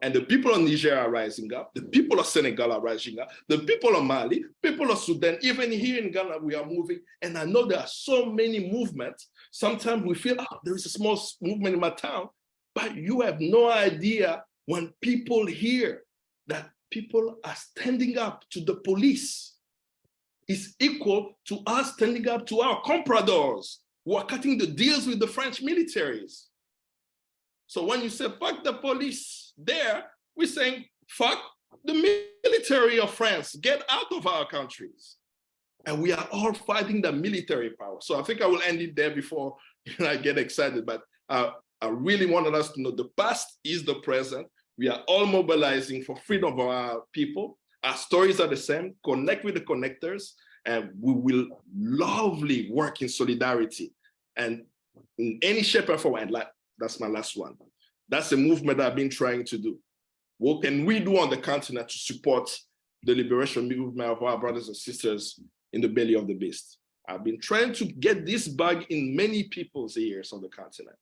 And the people of Niger are rising up. The people of Senegal are rising up. The people of Mali, people of Sudan, even here in Ghana, we are moving. And I know there are so many movements. Sometimes we feel, oh, there is a small movement in my town. But you have no idea when people hear that people are standing up to the police. It's equal to us standing up to our compradors who are cutting the deals with the French militaries. So when you say, fuck the police there, we're saying, fuck the military of France, get out of our countries. And we are all fighting the military power. So I think I will end it there before I get excited, but I really wanted us to know the past is the present. We are all mobilizing for freedom of our people. Our stories are the same, connect with the connectors, and we will lovely work in solidarity. And in any shape or form, and like, that's my last one. That's a movement I've been trying to do. What can we do on the continent to support the liberation movement of our brothers and sisters in the belly of the beast? I've been trying to get this bug in many people's ears on the continent.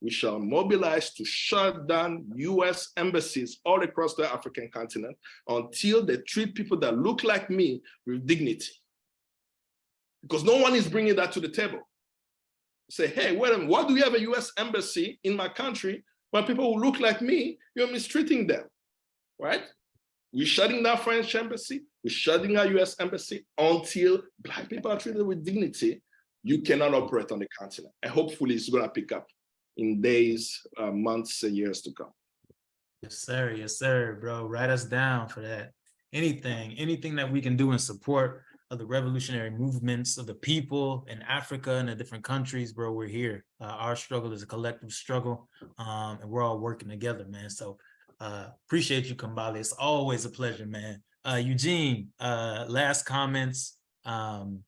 We shall mobilize to shut down US embassies all across the African continent until they treat people that look like me with dignity. Because no one is bringing that to the table. Say, hey, wait a minute, why do we have a US embassy in my country when people who look like me, you're mistreating them, right? We're shutting down French embassy, we're shutting our US embassy until Black people are treated with dignity. You cannot operate on the continent. And hopefully it's gonna pick up in days, months, and years to come. Yes, sir, bro. Write us down for that. Anything that we can do in support of the revolutionary movements of the people in Africa and the different countries, bro, we're here. Our struggle is a collective struggle, and we're all working together, man. So appreciate you, Kambale. It's always a pleasure, man. Eugene, last comments, and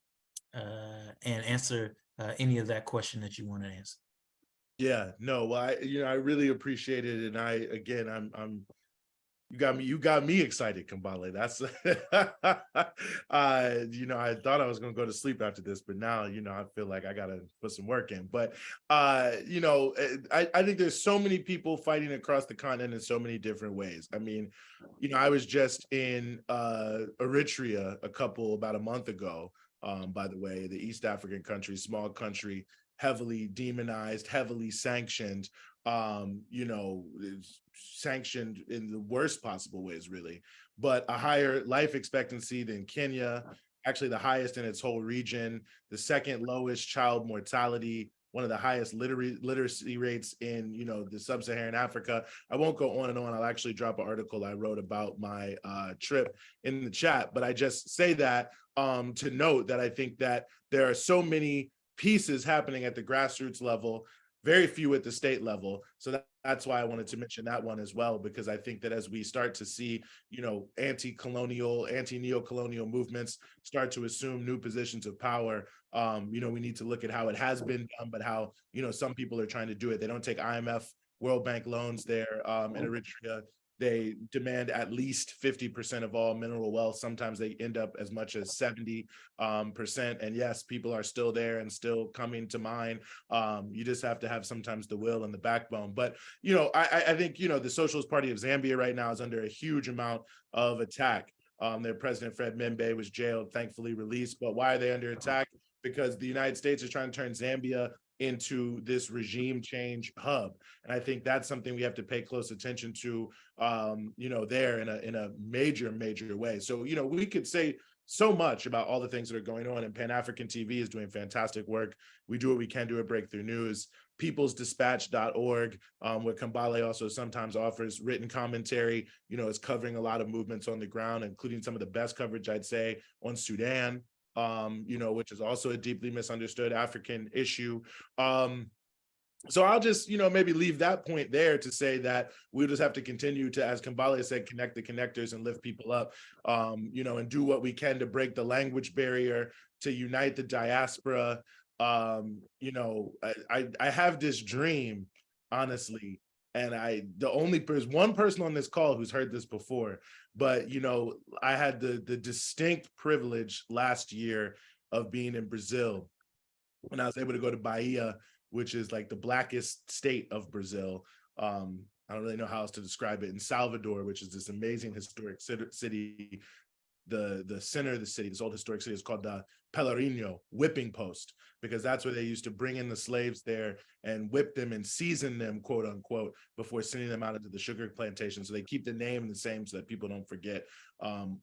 answer any of that question that you want to answer. Yeah, no, well, I really appreciate it, and I'm you got me excited, Kambale. That's I thought I was gonna go to sleep after this, but now I feel like I gotta put some work in. But I think there's so many people fighting across the continent in so many different ways. I mean, I was just in Eritrea about a month ago. By the way, the East African country, small country, heavily demonized, heavily sanctioned, sanctioned in the worst possible ways, really, but a higher life expectancy than Kenya, actually the highest in its whole region, the second lowest child mortality, one of the highest literacy rates in, the sub-Saharan Africa. I won't go on and on. I'll actually drop an article I wrote about my trip in the chat, but I just say that to note that I think that there are so many pieces happening at the grassroots level, very few at the state level. So that's why I wanted to mention that one as well, because I think that as we start to see, anti-colonial, anti-neocolonial movements start to assume new positions of power, we need to look at how it has been done, but how, some people are trying to do it. They don't take IMF, World Bank loans there in Eritrea. They demand at least 50% of all mineral wealth. Sometimes they end up as much as 70%. And yes, people are still there and still coming to mine. You just have to have sometimes the will and the backbone. But, I think, the Socialist Party of Zambia right now is under a huge amount of attack. Their president, Fred Membe, was jailed, thankfully released. But why are they under attack? Because the United States is trying to turn Zambia into this regime change hub. And I think that's something we have to pay close attention to, there in a major way. So, we could say so much about all the things that are going on, and Pan-African TV is doing fantastic work. We do what we can do at Breakthrough News. peoplesdispatch.org, where Kambale also sometimes offers written commentary, is covering a lot of movements on the ground, including some of the best coverage, I'd say, on Sudan, which is also a deeply misunderstood African issue. So I'll just, maybe leave that point there to say that we'll just have to continue to, as Kambale said, connect the connectors and lift people up, and do what we can to break the language barrier, to unite the diaspora. I have this dream, honestly, and there's one person on this call who's heard this before, but, I had the distinct privilege last year of being in Brazil when I was able to go to Bahia which is like the blackest state of Brazil. I don't really know how else to describe it. In Salvador, which is this amazing historic city, the center of the city, this old historic city, is called the Pelourinho, whipping post, because that's where they used to bring in the slaves there and whip them and season them, quote unquote, before sending them out into the sugar plantation. So they keep the name the same so that people don't forget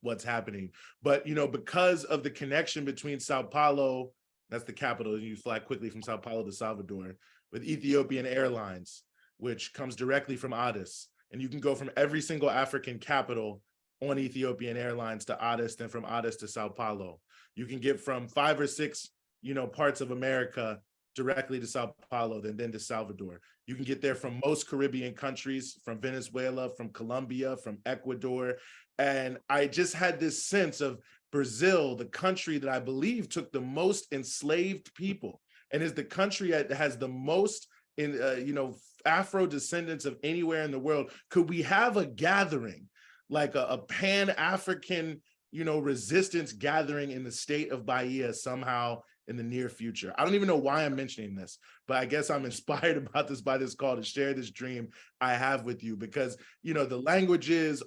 what's happening. But, you know, because of the connection between Sao Paulo, that's the capital, you fly quickly from Sao Paulo to Salvador, with Ethiopian Airlines, which comes directly from Addis. And you can go from every single African capital on Ethiopian Airlines to Addis, then from Addis to Sao Paulo. You can get from 5 or 6, you know, parts of America directly to Sao Paulo, then to Salvador. You can get there from most Caribbean countries, from Venezuela, from Colombia, from Ecuador. And I just had this sense of Brazil, the country that I believe took the most enslaved people and is the country that has the most you know, Afro descendants of anywhere in the world. Could we have a gathering, like a Pan-African, you know, resistance gathering in the state of Bahia somehow in the near future? I don't even know why I'm mentioning this, but I guess I'm inspired about this by this call to share this dream I have with you, because, you know, the languages,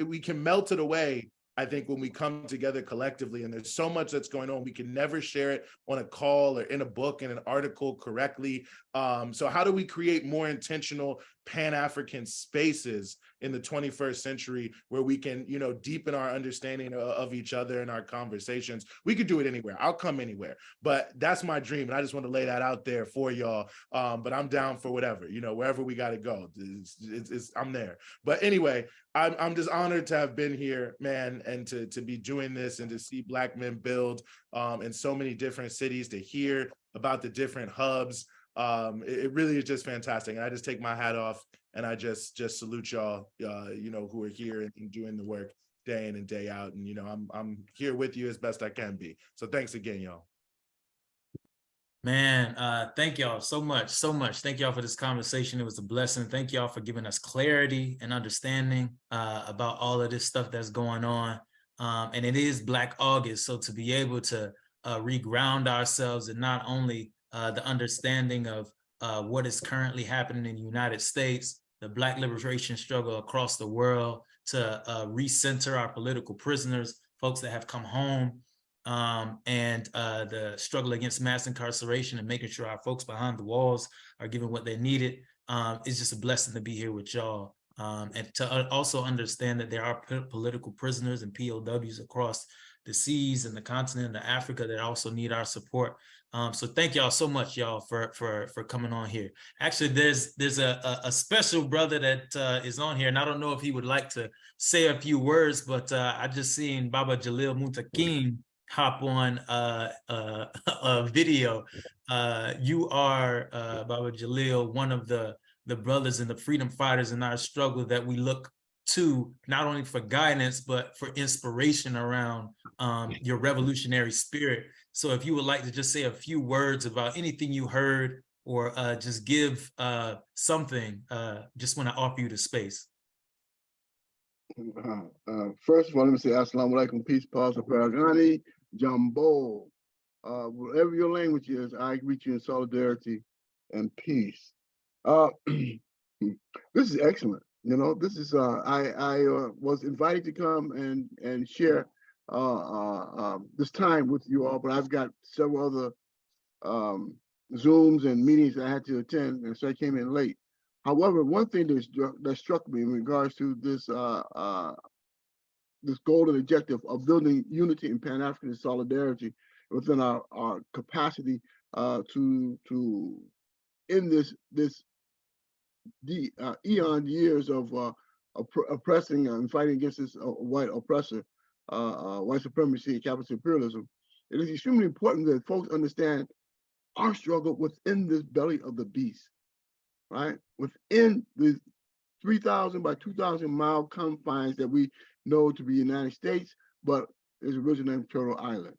we can melt it away, I think, when we come together collectively. And there's so much that's going on. We can never share it on a call or in a book, in an article correctly. So how do we create more intentional Pan-African spaces in the 21st century where we can, you know, deepen our understanding of each other and our conversations? We could do it anywhere. I'll come anywhere, but that's my dream. And I just want to lay that out there for y'all. But I'm down for whatever, you know, wherever we got to go. I'm there. But anyway, I'm just honored to have been here, man, and to be doing this and to see Black men build in so many different cities, to hear about the different hubs. It really is just fantastic. And I just take my hat off and I just salute y'all, you know, who are here and doing the work day in and day out. And, you know, I'm here with you as best I can be. So thanks again, y'all. Man, thank y'all so much. Thank y'all for this conversation. It was a blessing. Thank y'all for giving us clarity and understanding about all of this stuff that's going on. And it is Black August, so to be able to reground ourselves in not only the understanding of what is currently happening in the United States, the Black liberation struggle across the world, to recenter our political prisoners, folks that have come home, and the struggle against mass incarceration and making sure our folks behind the walls are given what they needed. It's just a blessing to be here with y'all. And to also understand that there are political prisoners and POWs across the seas and the continent of Africa that also need our support. So thank y'all so much, y'all, for coming on here. Actually, there's a special brother that is on here, and I don't know if he would like to say a few words, but I just seen Baba Jalil Muntaqim hop on a video. You are, Baba Jalil, one of the brothers and the freedom fighters in our struggle that we look to, not only for guidance, but for inspiration around your revolutionary spirit. So if you would like to just say a few words about anything you heard, or just give something, just want to offer you the space. First of all, let me say assalamu alaikum, peace, pause, paragani, jambo. Whatever your language is, I greet you in solidarity and peace. This is excellent. You know, this is I was invited to come and share this time with you all, but I've got several other Zooms and meetings that I had to attend, and so I came in late. However, one thing that struck me in regards to this this golden objective of building unity and Pan-African solidarity within our capacity to end this eon years of oppressing and fighting against this white oppressor, white supremacy, capitalist imperialism. It is extremely important that folks understand our struggle within this belly of the beast, right? Within the 3,000 by 2,000 mile confines that we know to be United States, but is originally Turtle Island.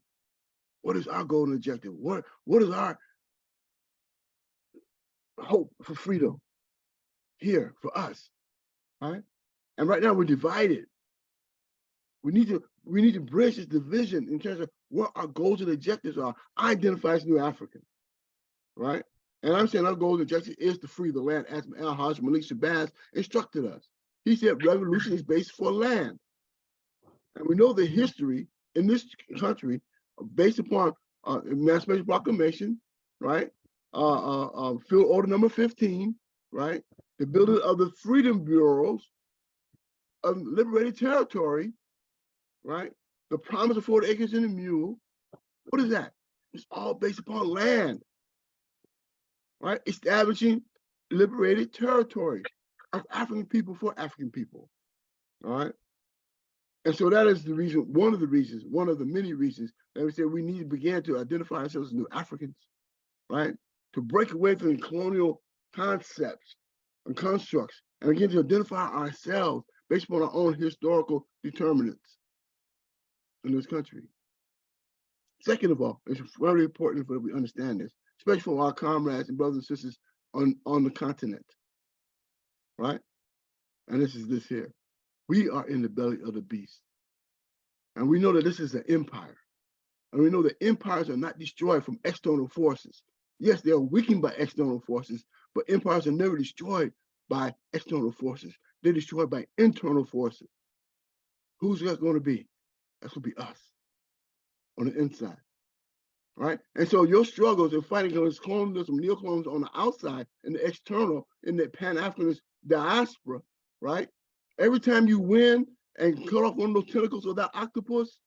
What is our golden objective? What is our hope for freedom here for us, right? And right now we're divided. We need to bridge this division in terms of what our goals and objectives are. I identify as New African, right? And I'm saying our goal and objective is to free the land, as Al-Hajj Malik Shabazz instructed us. He said revolution is based for land. And we know the history in this country based upon Emancipation Proclamation, right? Field Order number 15, right? The building of the Freedom Bureaus of liberated territory, right? The promise of 40 acres and a mule. What is that? It's all based upon land, right? Establishing liberated territory of African people for African people, all right? And so that is the reason, one of the many reasons that we say we need to begin to identify ourselves as new Africans, right? To break away from the colonial concepts and constructs and begin to identify ourselves based upon our own historical determinants in this country. Second of all, it's very important that we understand this, especially for our comrades and brothers and sisters on the continent, right? And this is this here. We are in the belly of the beast. And we know that this is an empire. And we know that empires are not destroyed from external forces. Yes, they are weakened by external forces, but empires are never destroyed by external forces. They're destroyed by internal forces. Who's that going to be? That's going to be us on the inside, right? And so your struggles in fighting against colonialism, neocolonialism on the outside and the external in the Pan-Africanist diaspora, right? Every time you win and cut off one of those tentacles of that octopus,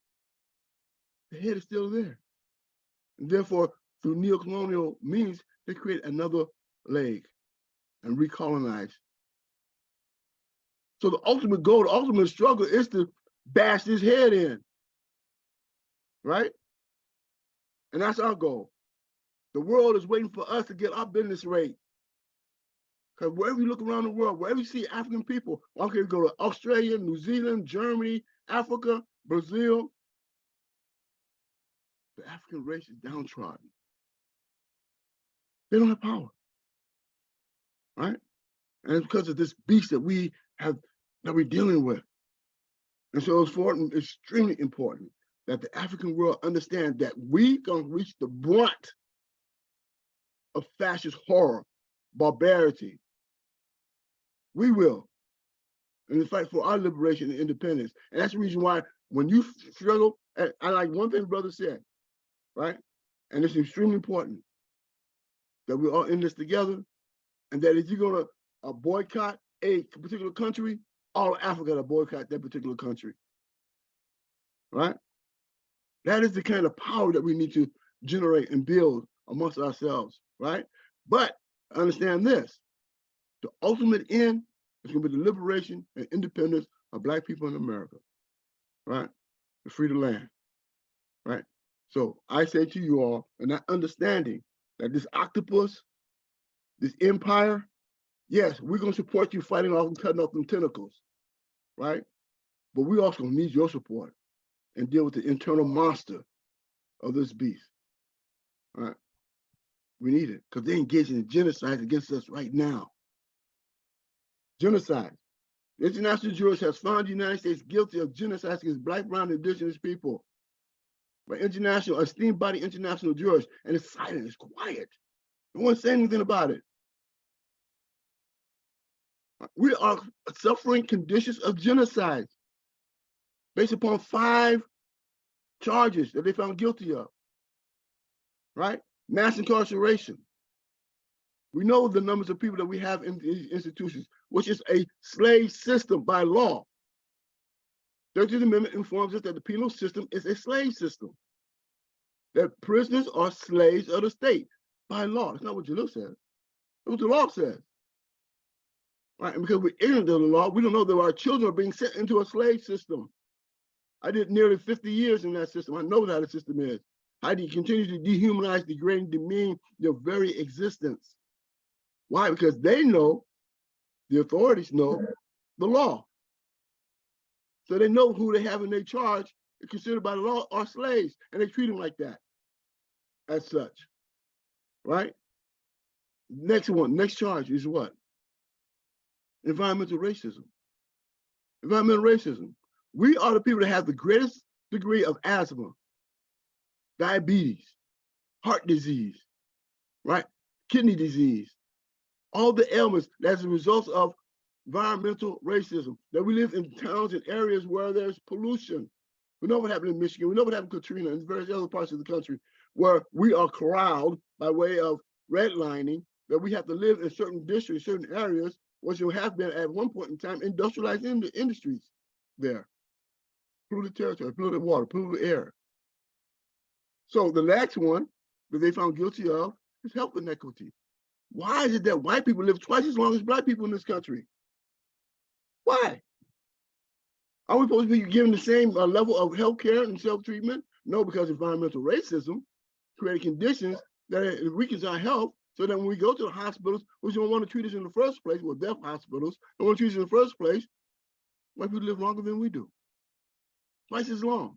the head is still there. And therefore, through neocolonial means, they create another leg and recolonize. So the ultimate goal, the ultimate struggle is to bash his head in, right? And that's our goal. The world is waiting for us to get our business rate. Because wherever you look around the world, wherever you see African people, okay, you go to Australia, New Zealand, Germany, Africa, Brazil, the African race is downtrodden. They don't have power, right? And it's because of this beast that we're dealing with. And so it's extremely important that the African world understand that we gonna reach the brunt of fascist horror, barbarity. We will, in the fight for our liberation and independence. And that's the reason why when you struggle, and I like one thing brother said, right? And it's extremely important that we're all in this together, and that if you're gonna boycott a particular country, all of Africa to boycott that particular country, right? That is the kind of power that we need to generate and build amongst ourselves, right? But understand this, the ultimate end is gonna be the liberation and independence of Black people in America, right? To free the land, right? So I say to you all, and that understanding that this octopus, this empire, yes, we're gonna support you fighting off and cutting off them tentacles, right? But we also need your support and deal with the internal monster of this beast, right? We need it, because they're engaging in genocide against us right now. Genocide. The international jurors has found the United States guilty of genocide against Black, brown, and indigenous people. By international, esteemed body international jurors, and it's silent, it's quiet. No one's saying anything about it. We are suffering conditions of genocide based upon 5 charges that they found guilty of, right? Mass incarceration. We know the numbers of people that we have in these institutions, which is a slave system by law. 13th Amendment informs us that the penal system is a slave system, that prisoners are slaves of the state by law. That's not what Jalil says. That's what the law says. Right? And because we're ignorant of the law, we don't know that our children are being sent into a slave system. I did nearly 50 years in that system. I know how the system is. How do you continue to dehumanize, degrade, and demean your very existence? Why? Because they know, the authorities know the law. So they know who they have in their charge, considered by the law, are slaves, and they treat them like that, as such, right? Next charge is what? Environmental racism. Environmental racism. We are the people that have the greatest degree of asthma, diabetes, heart disease, right? kidney disease, all the ailments that's a result of environmental racism, that we live in towns and areas where there's pollution. We know what happened in Michigan. We know what happened in Katrina and various other parts of the country where we are corralled by way of redlining, that we have to live in certain districts, certain areas, which you have been at one point in time industrialized industries there. Polluted territory, polluted water, polluted air. So the next one that they found guilty of is health inequity. Why is it that white people live twice as long as black people in this country? Why? Are we supposed to be given the same level of health care and self-treatment? No, because environmental racism created conditions that it weakens our health, so that when we go to the hospitals, which don't want to treat us in the first place, well, deaf hospitals, don't want to treat us in the first place, white people live longer than we do. Twice as long.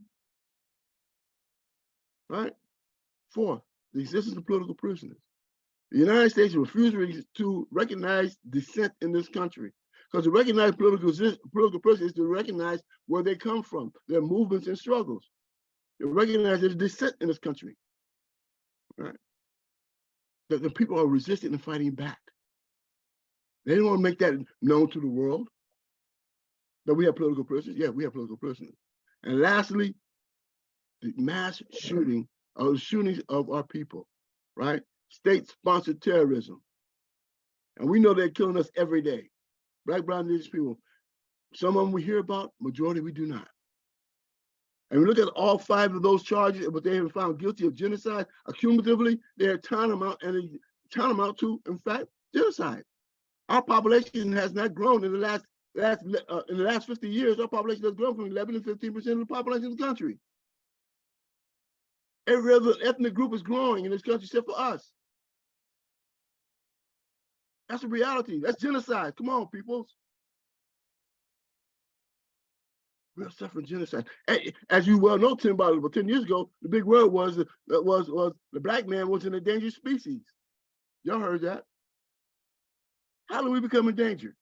Right? Fourth, the existence of political prisoners. The United States refused to recognize dissent in this country. Because to recognize political prisoners is to recognize where they come from, their movements and struggles. To recognize there's dissent in this country. Right? That the people are resisting and fighting back. They don't want to make that known to the world. That we have political prisoners. Yeah, we have political prisoners. And lastly, the mass shootings of our people, right? State-sponsored terrorism. And we know they're killing us every day. Black, brown, indigenous people. Some of them we hear about, majority we do not. And we look at all 5 of those charges, but they have been found guilty of genocide. Accumulatively, they're tantamount to, in fact, genocide. Our population has not grown in the last 50 years. Our population has grown from 11 to 15% of the population of the country. Every other ethnic group is growing in this country except for us. That's the reality. That's genocide. Come on, people. We're suffering genocide. As you well know, about 10 years ago, the big word was the black man was an endangered species. Y'all heard that. How do we become endangered?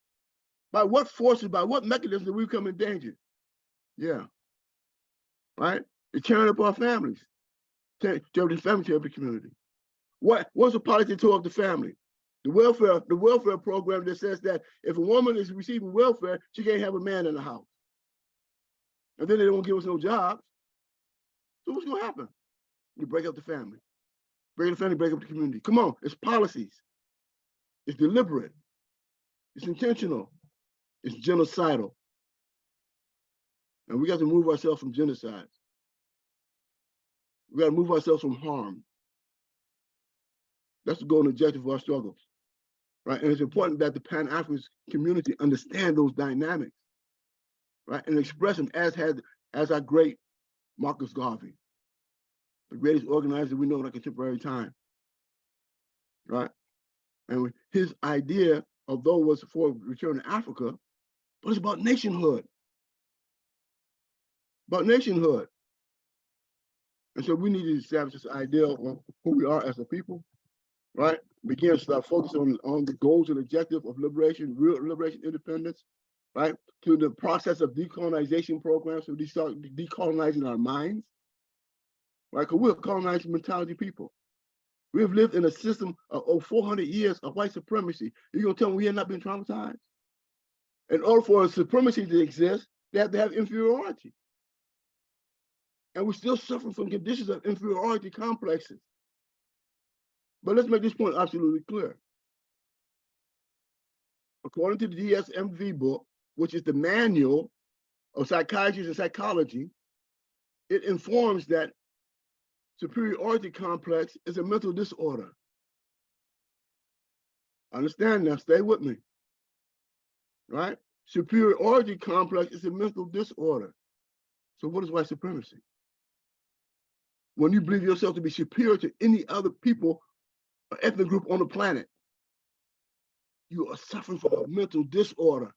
By what forces, by what mechanisms do we become endangered? Yeah. Right? They're tearing up our families. Tearing the family, tearing up the community. What's the policy to of the family? The welfare program that says that if a woman is receiving welfare, she can't have a man in the house. And then they don't give us no jobs. So what's gonna happen? You break up the family. Break up the family, break up the community. Come on, it's policies. It's deliberate. It's intentional. It's genocidal. And we got to move ourselves from genocide. We got to move ourselves from harm. That's the goal and objective of our struggles. Right? And it's important that the Pan-African community understand those dynamics, right? And express them as our great Marcus Garvey, the greatest organizer we know in our contemporary time, right? And his idea, although was for return to Africa, but it's about nationhood. About nationhood. And so we need to establish this idea of who we are as a people, right? Begin to start focusing on the goals and objectives of liberation, real liberation, independence, right? To the process of decolonization programs, so we start decolonizing our minds, right? Because we're a colonized mentality people. We have lived in a system of over 400 years of white supremacy. You're gonna tell me we have not been traumatized? In order for supremacy to exist, they have to have inferiority. And we're still suffering from conditions of inferiority complexes. But let's make this point absolutely clear. According to the DSM-V book, which is the manual of psychiatry and psychology, it informs that superiority complex is a mental disorder. Understand now, stay with me, right? Superiority complex is a mental disorder. So what is white supremacy? When you believe yourself to be superior to any other people or ethnic group on the planet, you are suffering from a mental disorder.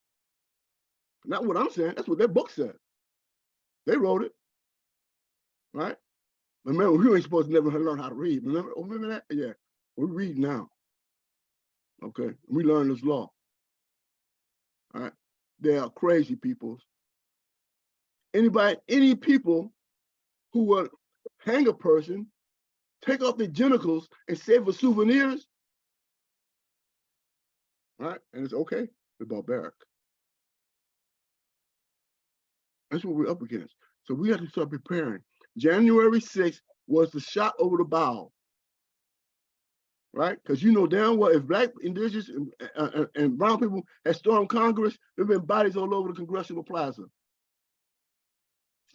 Not what I'm saying, that's what their book says. They wrote it, right? Remember, we ain't supposed to never learn how to read. Remember that? Yeah, we read now. Okay, we learn this law. All right, they are crazy people. Any people who would hang a person, take off their genitals and save for souvenirs, right? And it's okay. It's barbaric. That's what we're up against. So we have to start preparing. January 6th was the shot over the bow, right? Because you know damn well if Black, Indigenous, and brown people had stormed Congress, there have been bodies all over the Congressional Plaza.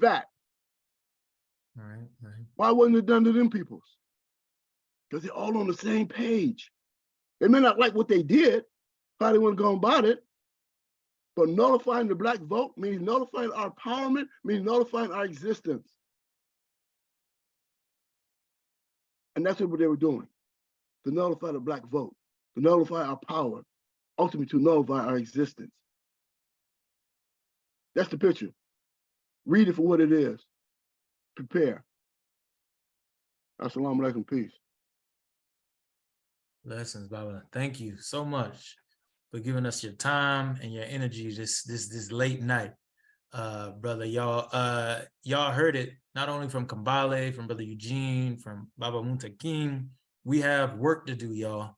Fact. Right. Why wasn't it done to them peoples? Because they're all on the same page. They may not like what they did, how they wouldn't go about it, but nullifying the Black vote means nullifying our empowerment, means nullifying our existence. And that's what they were doing, to nullify the Black vote, to nullify our power, ultimately to nullify our existence. That's the picture. Read it for what it is. Prepare. Assalamu alaikum, peace. Blessings, Baba. Thank you so much for giving us your time and your energy this late night, brother. Y'all heard it not only from Kambale, from Brother Eugene, from Baba Muntaqim. We have work to do, y'all.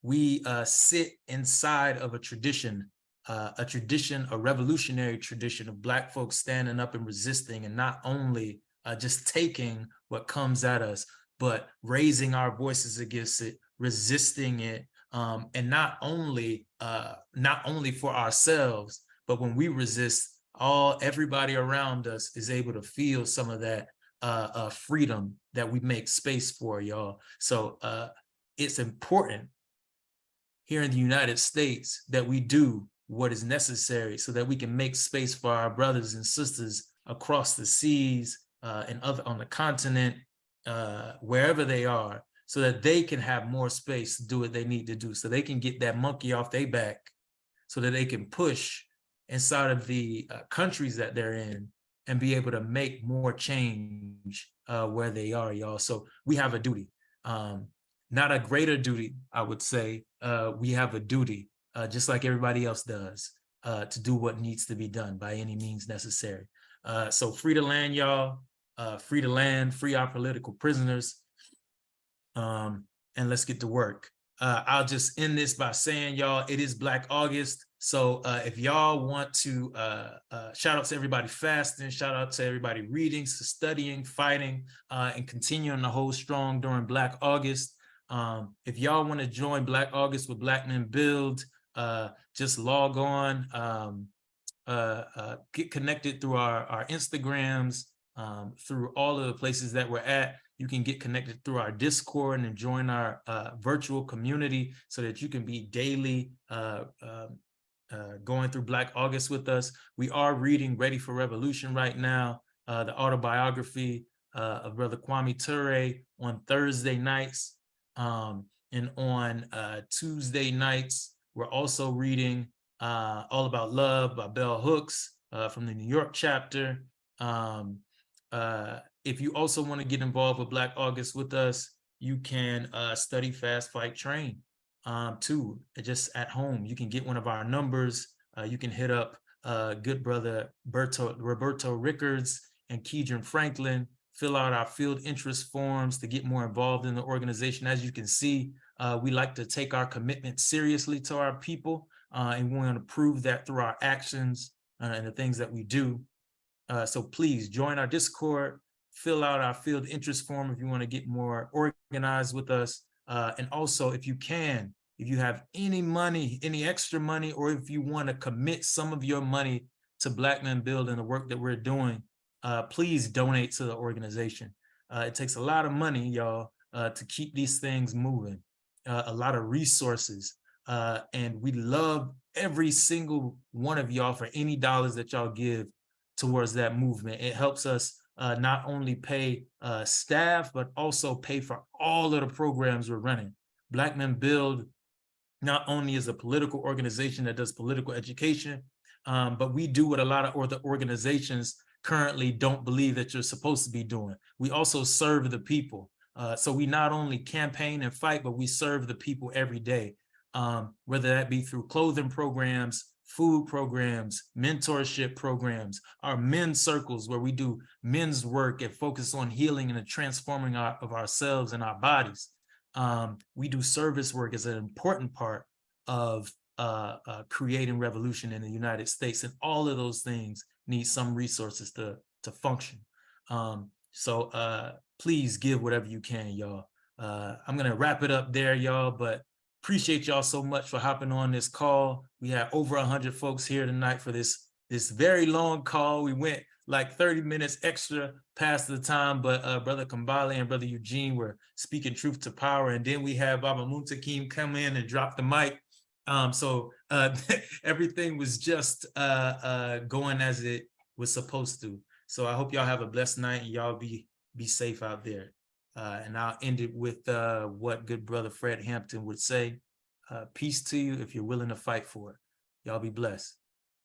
We sit inside of a tradition, a revolutionary tradition of Black folks standing up and resisting, and not only just taking what comes at us, but raising our voices against it, resisting it, and not only for ourselves, but when we resist, everybody around us is able to feel some of that freedom that we make space for, y'all. So it's important here in the United States that we do what is necessary so that we can make space for our brothers and sisters across the seas and on the continent, wherever they are, so that they can have more space to do what they need to do, so they can get that monkey off their back, so that they can push inside of the countries that they're in and be able to make more change where they are, y'all. So we have a duty, not a greater duty, I would say. We have a duty, just like everybody else does, to do what needs to be done by any means necessary. So free the land, y'all. Free the land, free our political prisoners, and let's get to work. I'll just end this by saying, y'all, it is Black August. So if y'all want to, shout out to everybody fasting, shout out to everybody reading, studying, fighting, and continuing to hold strong during Black August. If y'all want to join Black August with Black Men Build, just log on, get connected through our Instagrams, through all of the places that we're at. You can get connected through our Discord and join our virtual community so that you can be daily going through Black August with us. We are reading Ready for Revolution right now, the autobiography of Brother Kwame Ture on Thursday nights. And on Tuesday nights, we're also reading All About Love by Bell Hooks from the New York chapter. If you also want to get involved with Black August with us, you can study, fast, fight, train too, just at home. You can get one of our numbers. You can hit up good brother Roberto Rickards and Keedron Franklin, fill out our field interest forms to get more involved in the organization. As you can see, we like to take our commitment seriously to our people, and we want to prove that through our actions and the things that we do. So please join our Discord, fill out our field interest form if you want to get more organized with us. And also, if you have any money, any extra money, or if you want to commit some of your money to Black Men Build and the work that we're doing, please donate to the organization. It takes a lot of money, y'all, to keep these things moving, a lot of resources. And we love every single one of y'all for any dollars that y'all give towards that movement. It helps us not only pay staff, but also pay for all of the programs we're running. Black Men Build not only is a political organization that does political education, but we do what a lot of other organizations currently don't believe that you're supposed to be doing. We also serve the people. So we not only campaign and fight, but we serve the people every day, whether that be through clothing programs, food programs, mentorship programs, our men's circles where we do men's work and focus on healing and the transforming of ourselves and our bodies. We do service work as an important part of creating revolution in the United States, and all of those things need some resources to function. So please give whatever you can, y'all. I'm gonna wrap it up there, y'all, but appreciate y'all so much for hopping on this call. We had over 100 folks here tonight for this very long call. We went like 30 minutes extra past the time, but Brother Kambale and Brother Eugene were speaking truth to power, and then we had Baba Muntaqim come in and drop the mic. So everything was just going as it was supposed to. So I hope y'all have a blessed night, and y'all be safe out there. And I'll end it with what good brother Fred Hampton would say. Peace to you if you're willing to fight for it. Y'all be blessed.